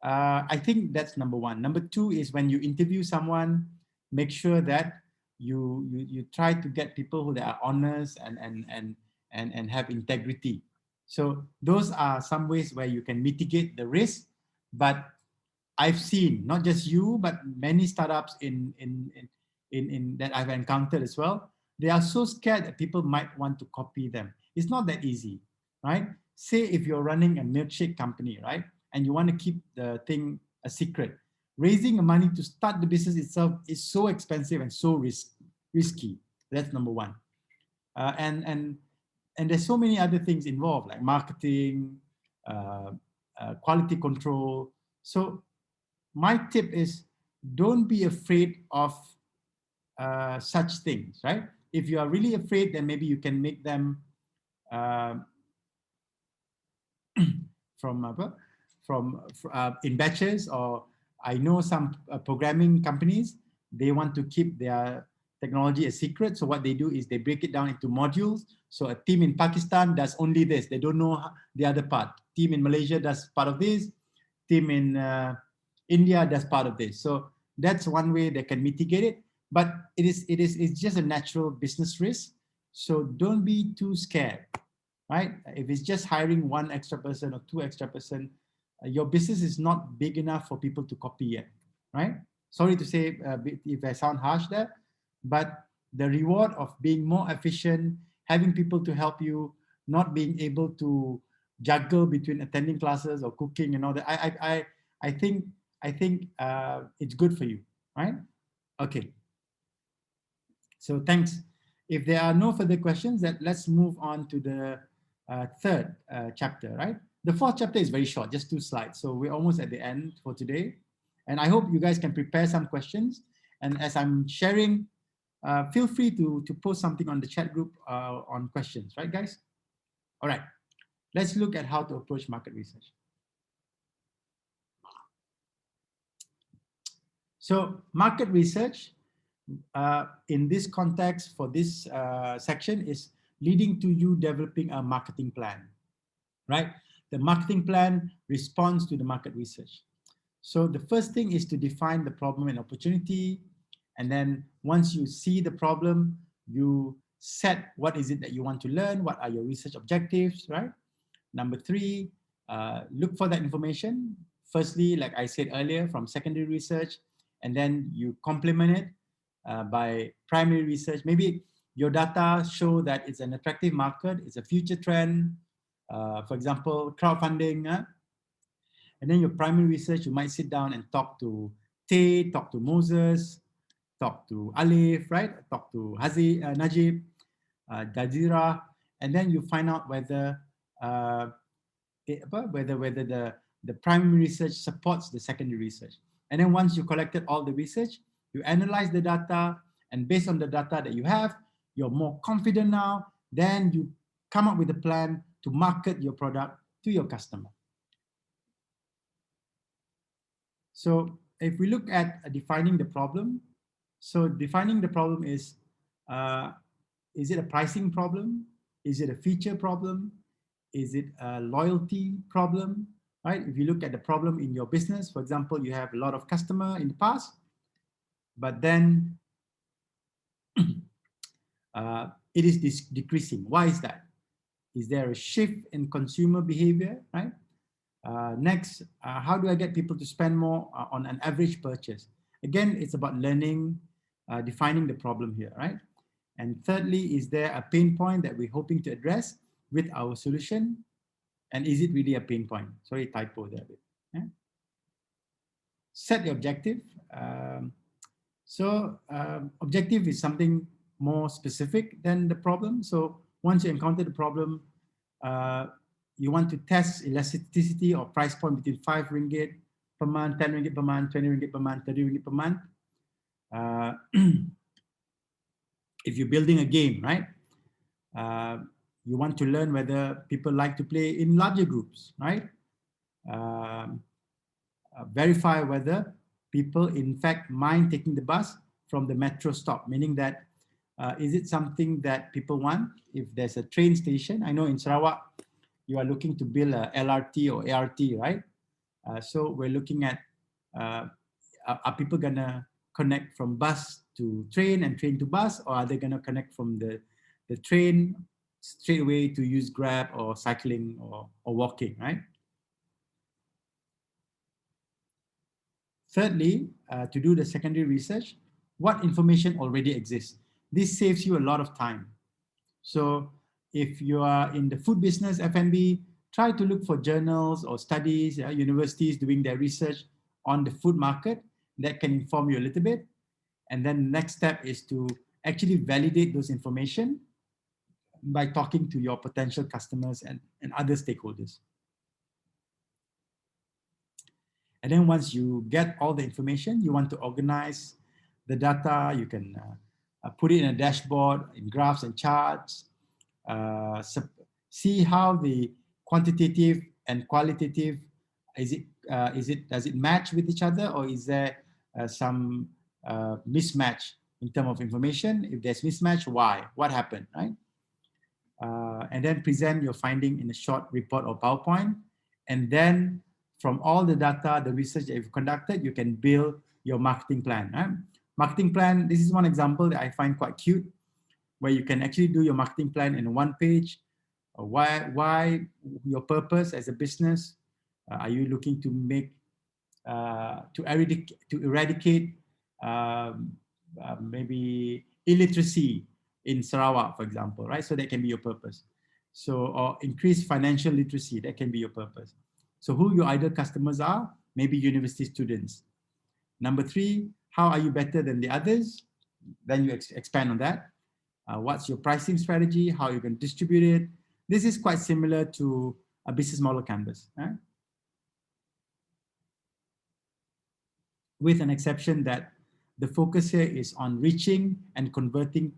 I think that's number one. Number two is when you interview someone, make sure that you try to get people who are honest and have integrity. So those are some ways where you can mitigate the risk. But I've seen not just you, but many startups in that I've encountered as well. They are so scared that people might want to copy them. It's not that easy, right? Say if you're running a milkshake company, right, and you want to keep the thing a secret, raising the money to start the business itself is so expensive and so risky. That's number one. And there's so many other things involved, like marketing, quality control. So my tip is, don't be afraid of such things, right? If you are really afraid, then maybe you can make them in batches. Or I know some programming companies, they want to keep their technology a secret. So what they do is they break it down into modules. So a team in Pakistan does only this. They don't know the other part. Team in Malaysia does part of this. Team in India does part of this. So that's one way they can mitigate it. But it's just a natural business risk. So don't be too scared, right? If it's just hiring one extra person or two extra person, your business is not big enough for people to copy yet, right? Sorry to say if I sound harsh there, but the reward of being more efficient, having people to help you, not being able to juggle between attending classes or cooking and all that, I think it's good for you, right? Okay. So thanks. If there are no further questions, let's move on to the third chapter, right? The fourth chapter is very short, just 2 slides. So we're almost at the end for today. And I hope you guys can prepare some questions. And as I'm sharing, feel free to post something on the chat group on questions, right, guys? All right, let's look at how to approach market research. So market research, in this context for this section, is leading to you developing a marketing plan, right? The marketing plan responds to the market research. So the first thing is to define the problem and opportunity. And then once you see the problem, you set what is it that you want to learn, what are your research objectives, right? Number 3, look for that information. Firstly, like I said earlier, from secondary research, and then you complement it by primary research. Maybe your data show that it's an attractive market, it's a future trend, for example, crowdfunding. And then your primary research, you might sit down and talk to Tay, talk to Moses, talk to Alif, right? Talk to Najib, Jazira, and then you find out whether the primary research supports the secondary research. And then once you collected all the research, you analyze the data, and based on the data that you have, you're more confident now, then you come up with a plan to market your product to your customer. So if we look at defining the problem, so defining the problem is it a pricing problem? Is it a feature problem? Is it a loyalty problem, right? If you look at the problem in your business, for example, you have a lot of customer in the past, but then it is decreasing. Why is that? Is there a shift in consumer behavior, right? Next, how do I get people to spend more on an average purchase? Again, it's about learning, defining the problem here, right? And thirdly, is there a pain point that we're hoping to address with our solution? And is it really a pain point? Sorry, typo there. Yeah? Set the objective. Objective is something more specific than the problem. So once you encounter the problem, you want to test elasticity or price point between 5 ringgit per month, 10 ringgit per month, 20 ringgit per month, 30 ringgit per month. If you're building a game, right? You want to learn whether people like to play in larger groups, right? Verify whether people in fact mind taking the bus from the metro stop, meaning that is it something that people want? If there's a train station, I know in Sarawak, you are looking to build a LRT or ART, right? So we're looking at, are people gonna connect from bus to train and train to bus, or are they gonna connect from the train straight away to use Grab or cycling or walking, right? Thirdly, to do the secondary research, what information already exists? This saves you a lot of time. So if you are in the food business, F&B, try to look for journals or studies, universities doing their research on the food market that can inform you a little bit. And then the next step is to actually validate those information by talking to your potential customers and other stakeholders. And then once you get all the information, you want to organize the data. You can put it in a dashboard, in graphs and charts. See how the quantitative and qualitative, does it match with each other, or is there some mismatch in terms of information? If there's mismatch, why? What happened, right? And then present your finding in a short report or PowerPoint. And then from all the data, the research that you've conducted, you can build your marketing plan. Right? Marketing plan, this is one example that I find quite cute, where you can actually do your marketing plan in one page. Why your purpose as a business? Are you looking to make, to eradicate maybe illiteracy in Sarawak, for example, right? So that can be your purpose. So, or increase financial literacy, that can be your purpose. So who your ideal customers are, maybe university students. Number 3, how are you better than the others? Then you expand on that. What's your pricing strategy? How you can distribute it? This is quite similar to a business model canvas, right? With an exception that the focus here is on reaching and converting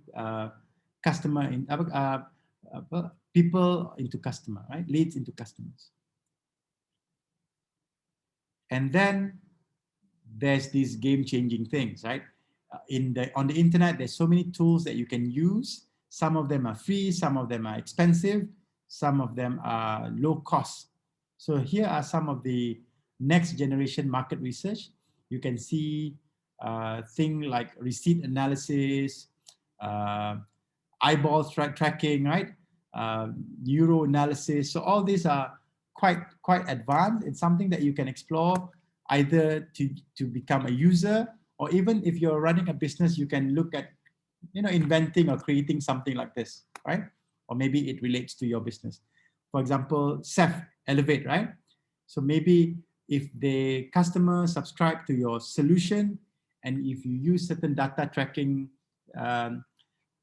people into customer, right? Leads into customers. And then there's these game-changing things, right? On the internet, there's so many tools that you can use. Some of them are free, some of them are expensive, some of them are low cost. So here are some of the next generation market research. You can see things like receipt analysis, eyeball tracking, right? Neuro analysis. So all these are quite advanced. It's something that you can explore either to become a user, or even if you're running a business, you can look at, inventing or creating something like this, right? Or maybe it relates to your business. For example, Elevate, right? So maybe if the customer subscribe to your solution, and if you use certain data tracking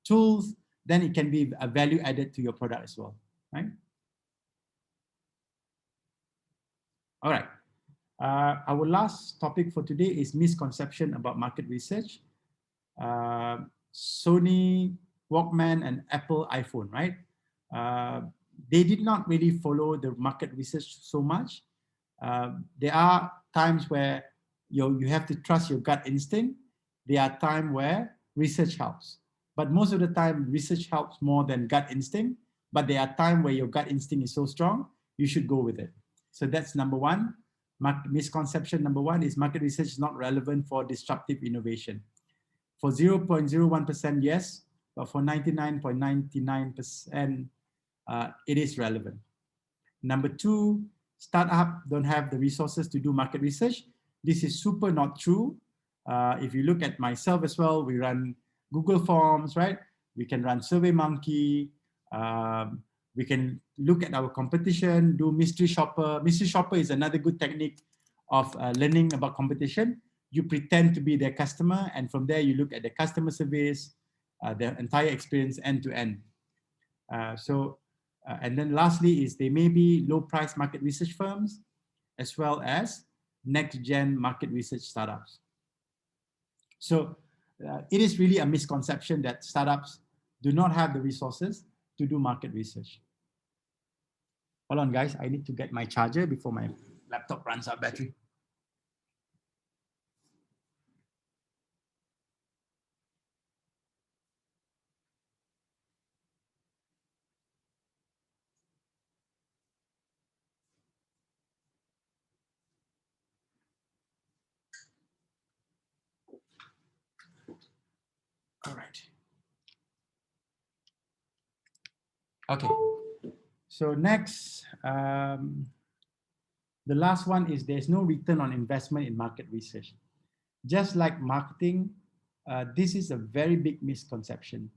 tools, then it can be a value added to your product as well, right? All right. Our last topic for today is misconception about market research. Sony Walkman and Apple iPhone, right? They did not really follow the market research so much. There are times where you have to trust your gut instinct. There are times where research helps. But most of the time, research helps more than gut instinct. But there are times where your gut instinct is so strong, you should go with it. So that's number 1. Misconception number 1 is market research is not relevant for disruptive innovation. For 0.01%, yes, but for 99.99%, it is relevant. Number 2, startup don't have the resources to do market research. This is super not true. If you look at myself as well, we run Google Forms, right? We can run SurveyMonkey. We can look at our competition, do mystery shopper. Mystery shopper is another good technique of learning about competition. You pretend to be their customer, and from there you look at the customer service, the entire experience end to end. And then lastly is they may be low price market research firms, as well as next gen market research startups. So it is really a misconception that startups do not have the resources to do market research. Hold on, guys. I need to get my charger before my laptop runs out of battery. All right. Okay. So next, the last one is there's no return on investment in market research. Just like marketing, this is a very big misconception.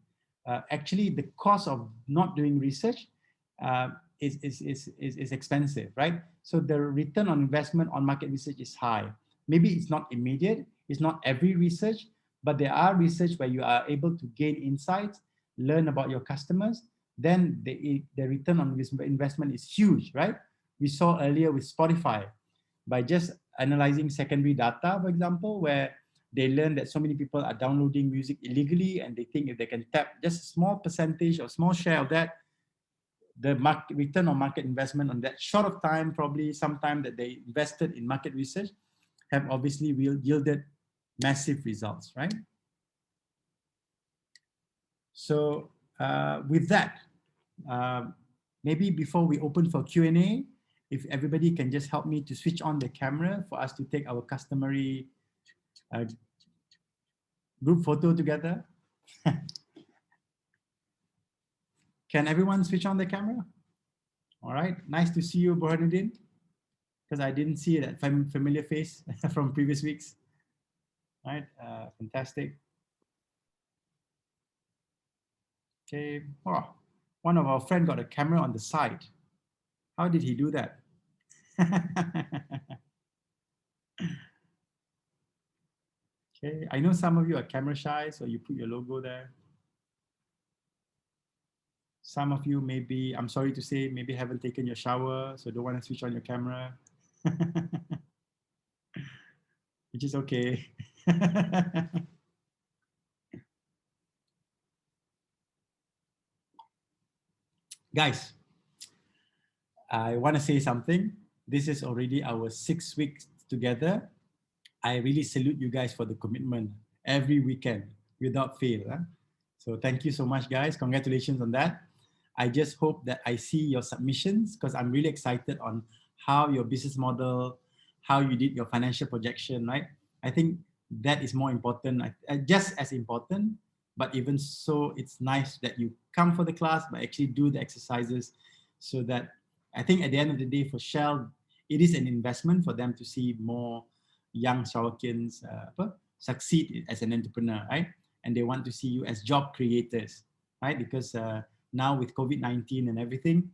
Actually, the cost of not doing research is expensive, right? So the return on investment on market research is high. Maybe it's not immediate, it's not every research, but there are research where you are able to gain insights, learn about your customers, then the return on investment is huge, right? We saw earlier with Spotify, by just analyzing secondary data, for example, where they learn that so many people are downloading music illegally, and they think if they can tap just a small percentage or small share of that, the market return on market investment on that short of time, probably some time that they invested in market research, have obviously yielded massive results, right? So with that, maybe before we open for Q&A, if everybody can just help me to switch on the camera for us to take our customary group photo together. Can everyone switch on the camera? All right, nice to see you, Zainuddin, because I didn't see that familiar face from previous weeks. All right, fantastic. Okay, oh, one of our friends got a camera on the side. How did he do that? Okay, I know some of you are camera shy, so you put your logo there. Some of you maybe, I'm sorry to say, maybe haven't taken your shower, so don't want to switch on your camera. Which is okay. Guys, I want to say something. This is already our 6 weeks together. I really salute you guys for the commitment every weekend without fail. Huh? So thank you so much, guys. Congratulations on that. I just hope that I see your submissions, because I'm really excited on how your business model, how you did your financial projection, right? I think that is more important, just as important, but even so, it's nice that you come for the class, but actually do the exercises, so that I think at the end of the day for Shell, it is an investment for them to see more young Sarawakians succeed as an entrepreneur, right? And they want to see you as job creators, right? Because now with COVID-19 and everything,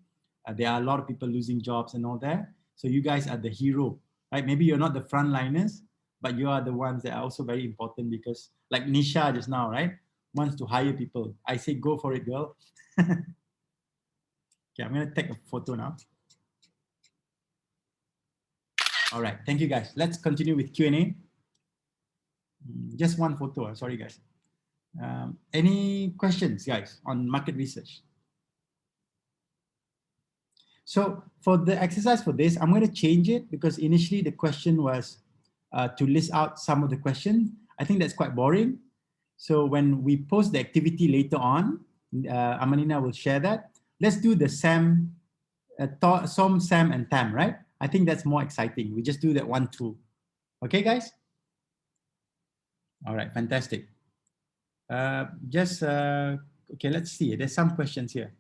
there are a lot of people losing jobs and all that. So you guys are the hero, right? Maybe you're not the frontliners, but you are the ones that are also very important, because like Nisha just now, right? Wants to hire people. I say, go for it, girl. Okay, I'm gonna take a photo now. All right, thank you guys. Let's continue with Q&A. Just one photo, sorry guys. Any questions, guys, on market research? So for the exercise for this, I'm going to change it, because initially the question was to list out some of the questions. I think that's quite boring. So when we post the activity later on, Amanina will share that. Let's do the Sam, Sam and Tam, right? I think that's more exciting. We just do that 1, 2. Okay, guys? All right, fantastic. Okay, let's see. There's some questions here.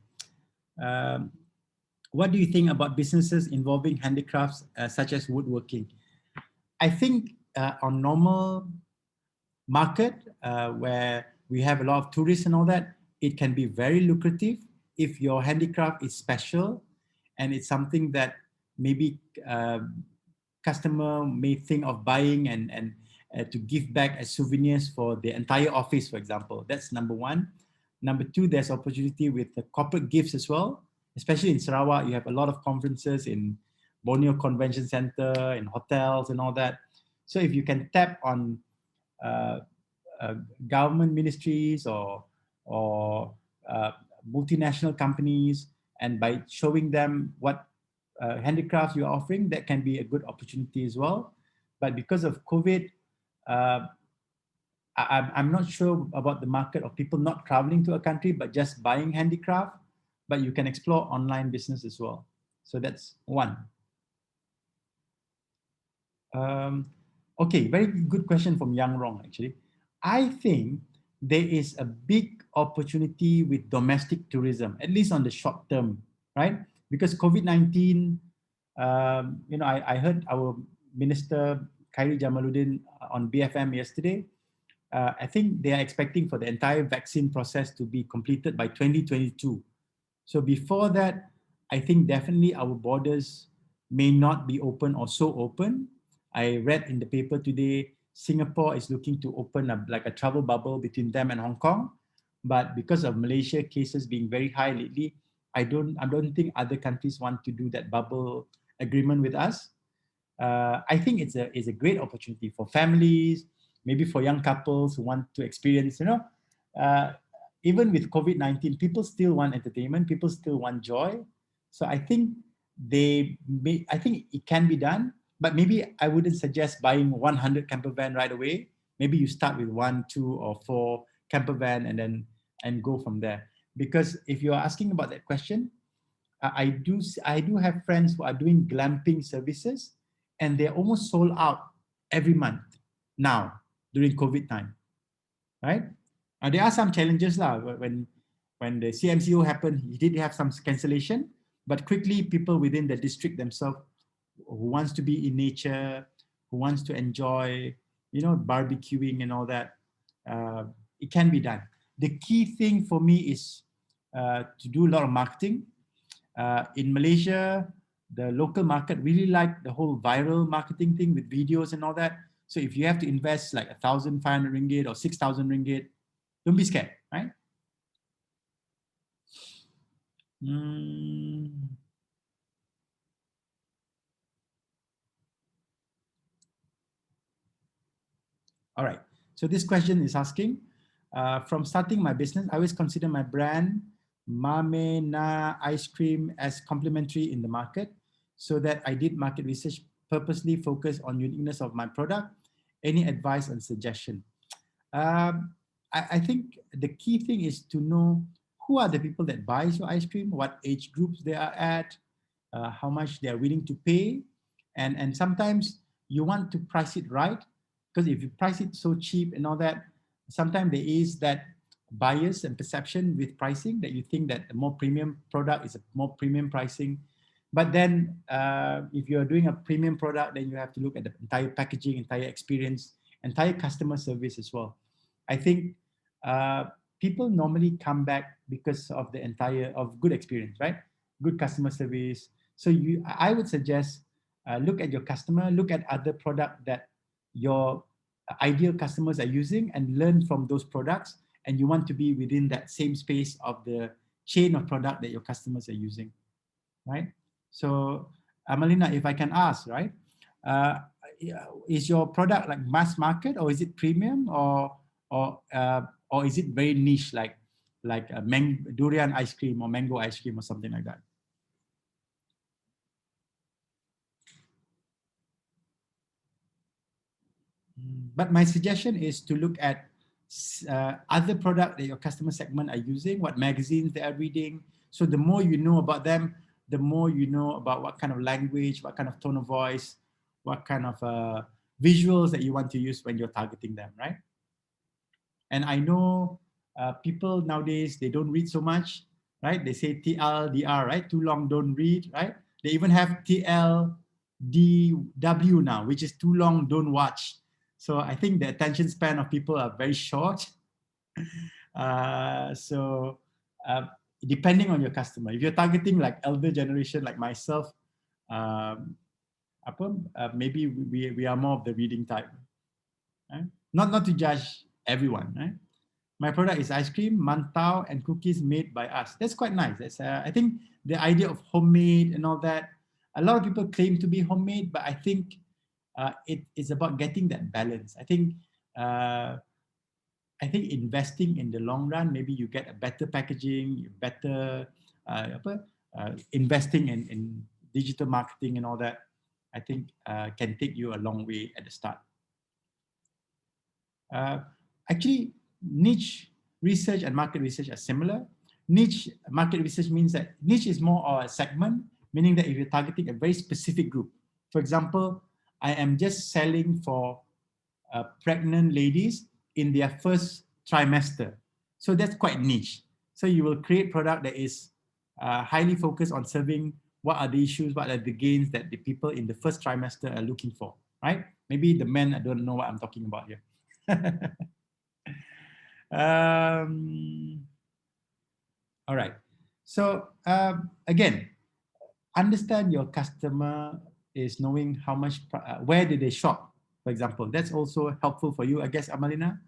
What do you think about businesses involving handicrafts such as woodworking? I think on normal market where we have a lot of tourists and all that, it can be very lucrative if your handicraft is special and it's something that maybe customer may think of buying and to give back as souvenirs for the entire office, for example. That's number one. Number two, there's opportunity with the corporate gifts as well. Especially in Sarawak, you have a lot of conferences in Borneo Convention Center, in hotels and all that. So if you can tap on government ministries or multinational companies, and by showing them what handicrafts you're offering, that can be a good opportunity as well. But because of COVID, I'm not sure about the market of people not traveling to a country, but just buying handicraft, but you can explore online business as well. So that's one. Okay, very good question from Yang Rong, actually. I think there is a big opportunity with domestic tourism, at least on the short term, right? Because COVID-19, I heard our Minister Khairi Jamaluddin on BFM yesterday. I think they are expecting for the entire vaccine process to be completed by 2022. So before that, I think definitely our borders may not be open or so open. I read in the paper today, Singapore is looking to open like a travel bubble between them and Hong Kong. But because of Malaysia cases being very high lately, I don't think other countries want to do that bubble agreement with us. I think it's a great opportunity for families, maybe for young couples who want to experience, even with COVID-19, people still want entertainment, people still want joy. So I think I think it can be done, but maybe I wouldn't suggest buying 100 camper van right away. Maybe you start with 1, 2, or 4 camper van and go from there. Because if you're asking about that question, I do have friends who are doing glamping services, and they're almost sold out every month now during COVID time, right? There are some challenges when the CMCO happened, he did have some cancellation, but quickly people within the district themselves who wants to be in nature, who wants to enjoy, barbecuing and all that, it can be done. The key thing for me is to do a lot of marketing. In Malaysia, the local market really like the whole viral marketing thing with videos and all that. So if you have to invest like 1,500 ringgit or 6,000 ringgit, don't be scared, right? All right. So this question is asking, from starting my business, I always consider my brand, Mame Na ice cream, as complementary in the market, so that I did market research, purposely focused on uniqueness of my product. Any advice and suggestion? I think the key thing is to know who are the people that buys your ice cream, what age groups they are at, how much they are willing to pay. And sometimes you want to price it right, because if you price it so cheap and all that, sometimes there is that bias and perception with pricing that you think that a more premium product is a more premium pricing. But then if you're doing a premium product, then you have to look at the entire packaging, entire experience, entire customer service as well. I think people normally come back because of the of good experience, right? Good customer service. So I would suggest look at your customer, look at other product that your ideal customers are using and learn from those products. And you want to be within that same space of the chain of product that your customers are using, right? So Amalina, if I can ask, right? Is your product like mass market, or is it premium, or is it very niche, like a durian ice cream or mango ice cream or something like that? But my suggestion is to look at other products that your customer segment are using, what magazines they are reading. So the more you know about them, the more you know about what kind of language, what kind of tone of voice, what kind of visuals that you want to use when you're targeting them, right? And I know people nowadays, they don't read so much, right? They say TLDR, right? Too long, don't read, right? They even have TLDW now, which is too long, don't watch. So I think the attention span of people are very short. Depending on your customer, if you're targeting like elder generation like myself, maybe we are more of the reading type. Right? Not to judge everyone. Right? My product is ice cream, mantau, and cookies made by us. That's quite nice. That's, I think the idea of homemade and all that, a lot of people claim to be homemade, but I think it is about getting that balance. I think investing in the long run, maybe you get a better packaging, better investing in digital marketing and all that, I think can take you a long way at the start. Actually, niche research and market research are similar. Niche market research means that niche is more of a segment, meaning that if you're targeting a very specific group. For example, I am just selling for pregnant ladies in their first trimester. So that's quite niche. So you will create product that is highly focused on serving what are the issues, what are the gains that the people in the first trimester are looking for, right? Maybe the men, I don't know what I'm talking about here. All right. So again, understand your customer is knowing how much, where did they shop, for example. That's also helpful for you, I guess, Amalina.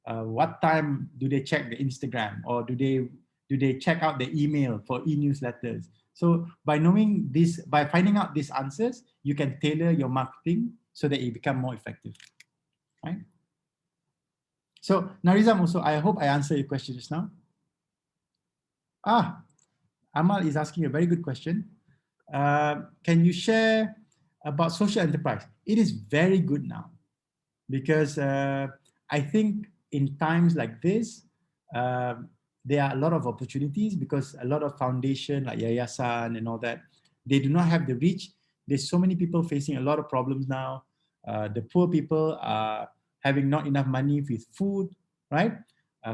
What time do they check the Instagram, or do they check out the email for e-newsletters? So by knowing this, by finding out these answers, you can tailor your marketing so that it become more effective, right? So Narizam, also, I hope I answered your question just now. Amal is asking a very good question. Can you share about social enterprise? It is very good now, because I think in times like this, there are a lot of opportunities, because a lot of foundation like Yayasan and all that, they do not have the reach. There's so many people facing a lot of problems now. The poor people are having not enough money with food, right?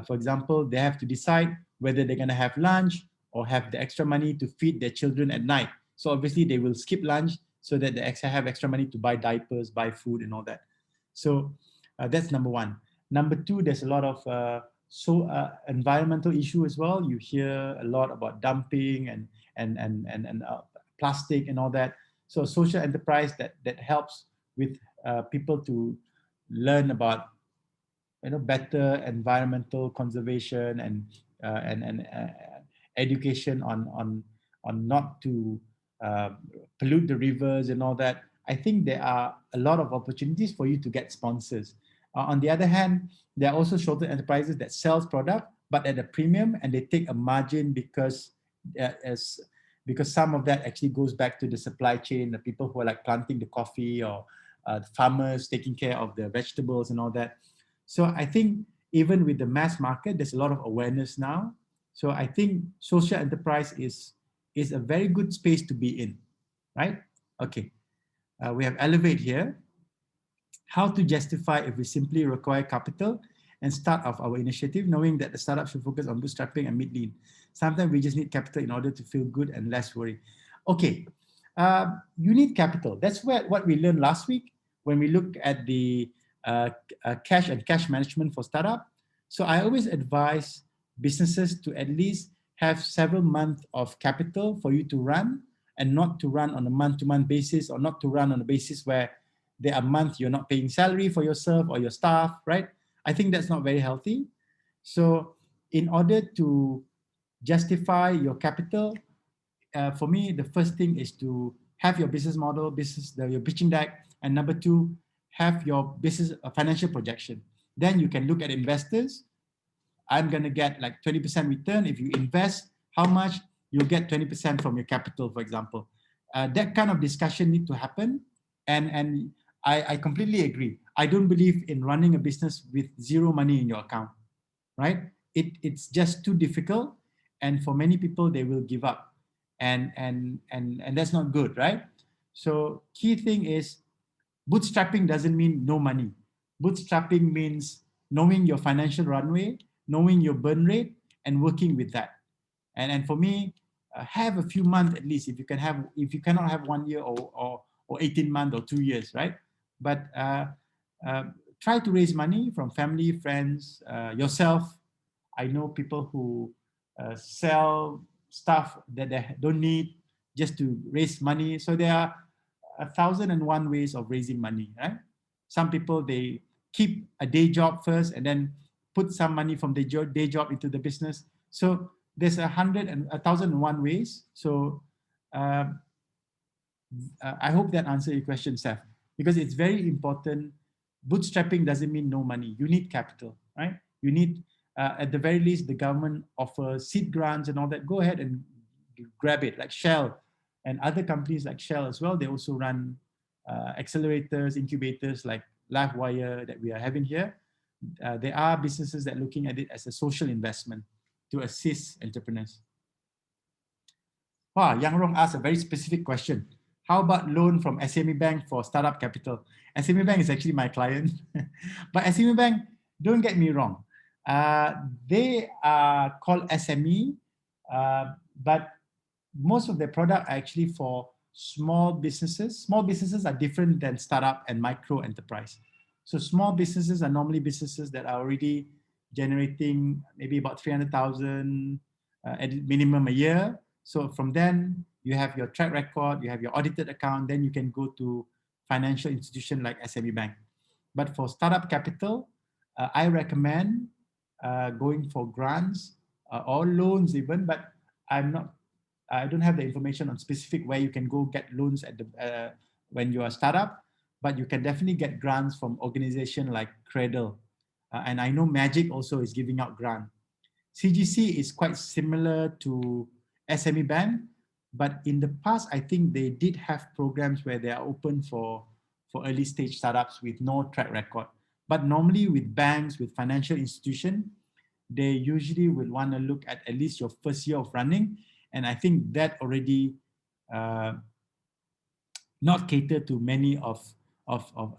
For example, they have to decide whether they're going to have lunch or have the extra money to feed their children at night. So obviously they will skip lunch so that they have extra money to buy diapers, buy food and all that. So that's number one. Number two, there's a lot of environmental issue as well. You hear a lot about dumping and plastic and all that. So social enterprise that helps with people to learn about better environmental conservation and education on not to pollute the rivers and all that. I think there are a lot of opportunities for you to get sponsors. On the other hand, there are also social enterprises that sells product, but at a premium, and they take a margin because some of that actually goes back to the supply chain, the people who are like planting the coffee, or the farmers taking care of the vegetables and all that. So I think even with the mass market, there's a lot of awareness now. So I think social enterprise is a very good space to be in, right? Okay, we have Elevate here. How to justify if we simply require capital and start off our initiative, knowing that the startup should focus on bootstrapping and mid-lean. Sometimes we just need capital in order to feel good and less worry. Okay, you need capital. That's what we learned last week when we looked at the cash and cash management for startup. So I always advise businesses to at least have several months of capital for you to run, and not to run on a month-to-month basis, or not to run on a basis where there are months you're not paying salary for yourself or your staff, right? I think that's not very healthy. So in order to justify your capital, for me, the first thing is to have your business model, your pitching deck, and number two, have your business financial projection. Then you can look at investors. I'm going to get like 20% return. If you invest, how much? You'll get 20% from your capital, for example. That kind of discussion need to happen. And I completely agree. I don't believe in running a business with zero money in your account, right? It's just too difficult. And for many people, they will give up. And that's not good, right? So key thing is, bootstrapping doesn't mean no money. Bootstrapping means knowing your financial runway, knowing your burn rate, and working with that. And for me, have a few months at least. If you cannot have 1 year or 18 months or 2 years, right? but try to raise money from family, friends, yourself. I know people who sell stuff that they don't need just to raise money. So there are 1,001 ways of raising money, right? Some people, they keep a day job first and then put some money from the day job into the business. So there's 1,001 ways. So I hope that answers your question, Seth, because it's very important. Bootstrapping doesn't mean no money. You need capital, right? You need, at the very least, the government offers seed grants and all that. Go ahead and grab it, like Shell and other companies like Shell as well. They also run accelerators, incubators like LiveWIRE that we are having here. There are businesses that are looking at it as a social investment to assist entrepreneurs. Wow, Yang Rong asked a very specific question. How about loan from SME Bank for startup capital? SME Bank is actually my client. But SME Bank, don't get me wrong. They are called SME, but most of their product are actually for small businesses. Small businesses are different than startup and micro enterprise. So small businesses are normally businesses that are already generating maybe about 300,000 at minimum a year. So from then you have your track record, you have your audited account, then you can go to financial institution like SME Bank. But for startup capital, I recommend going for grants or loans even, but I don't have the information on specific where you can go get loans at the when you're a startup, but you can definitely get grants from organization like Cradle. And I know Magic also is giving out grant. CGC is quite similar to SME Bank, but in the past, I think they did have programs where they are open for early stage startups with no track record. But normally with banks, with financial institutions, they usually will want to look at least your first year of running. And I think that already not catered to many of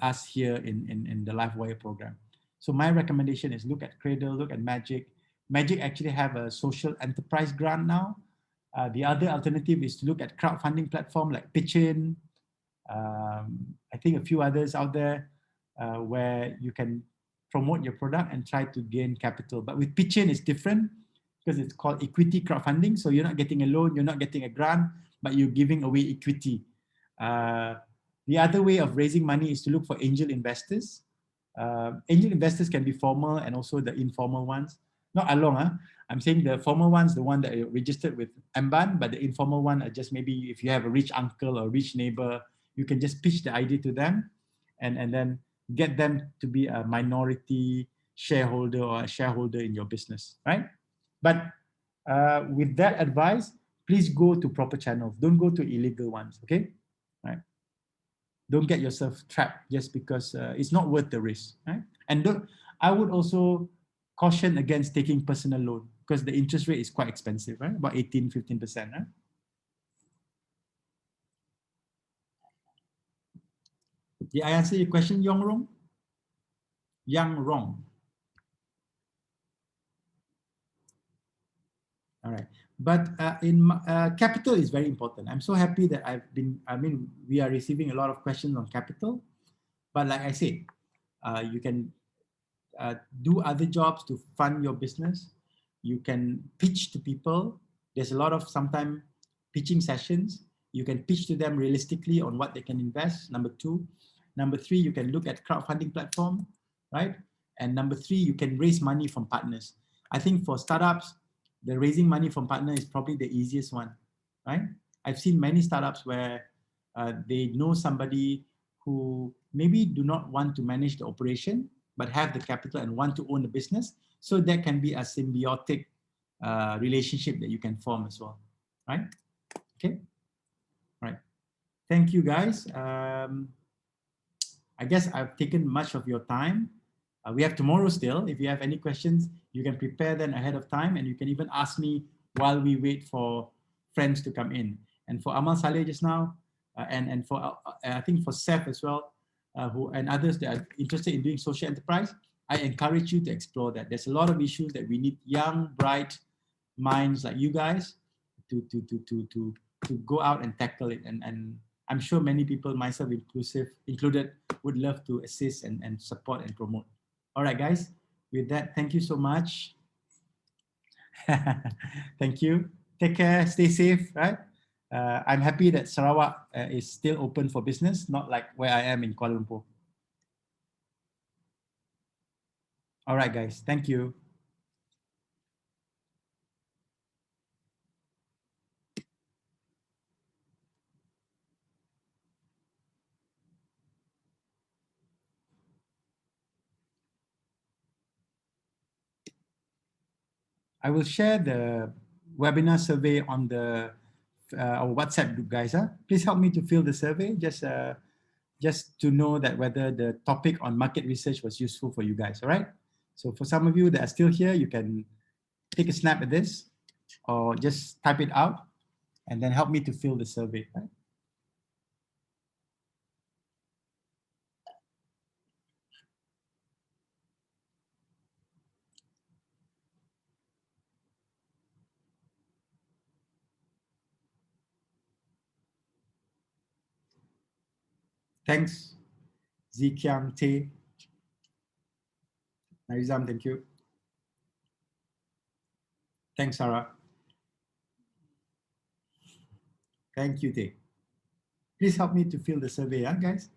us here in the LiveWIRE program. So my recommendation is look at Cradle, look at Magic. Magic actually have a social enterprise grant now. The other alternative is to look at crowdfunding platform like Pitchin. I think a few others out there where you can promote your product and try to gain capital. But with Pitchin, it's different because it's called equity crowdfunding. So you're not getting a loan, you're not getting a grant, but you're giving away equity. The other way of raising money is to look for angel investors. Angel investors can be formal and also the informal ones. Not along, I'm saying the formal ones, the one that are registered with Amban, but the informal one are just maybe if you have a rich uncle or rich neighbor, you can just pitch the idea to them and then get them to be a minority shareholder or a shareholder in your business, right? But with that advice, please go to proper channels. Don't go to illegal ones, okay? Right? Don't get yourself trapped just because it's not worth the risk, right? And I would also caution against taking personal loan because the interest rate is quite expensive, right? About 18, 15%, right? Did I answer your question, Yang Rong? Yang Rong. All right. But capital is very important. I'm so happy that we are receiving a lot of questions on capital. But like I said, you can do other jobs to fund your business. You can pitch to people. There's a lot of sometimes pitching sessions. You can pitch to them realistically on what they can invest, number 2. Number 3, you can look at crowdfunding platform, right? And number 3, you can raise money from partners. I think for startups, the raising money from partners is probably the easiest one, right? I've seen many startups where they know somebody who maybe do not want to manage the operation, but have the capital and want to own the business. So that can be a symbiotic relationship that you can form as well, right? Okay, all right. Thank you, guys. I guess I've taken much of your time. We have tomorrow still. If you have any questions, you can prepare them ahead of time and you can even ask me while we wait for friends to come in. And for Amal Saleh just now, and for I think for Seth as well, and others that are interested in doing social enterprise, I encourage you to explore that. There's a lot of issues that we need young, bright minds like you guys to go out and tackle it and I'm sure many people, myself included, would love to assist and support and promote. All right, guys. With that, thank you so much. Thank you. Take care. Stay safe. Right. I'm happy that Sarawak is still open for business, not like where I am in Kuala Lumpur. All right, guys. Thank you. I will share the webinar survey on the our WhatsApp group, guys. Please help me to fill the survey, just to know that whether the topic on market research was useful for you guys. All right. So for some of you that are still here, you can take a snap at this, or just type it out, and then help me to fill the survey. Right? Thanks, Zikiang Te. Narizam, thank you. Thanks, Sarah. Thank you, Te. Please help me to fill the survey, guys.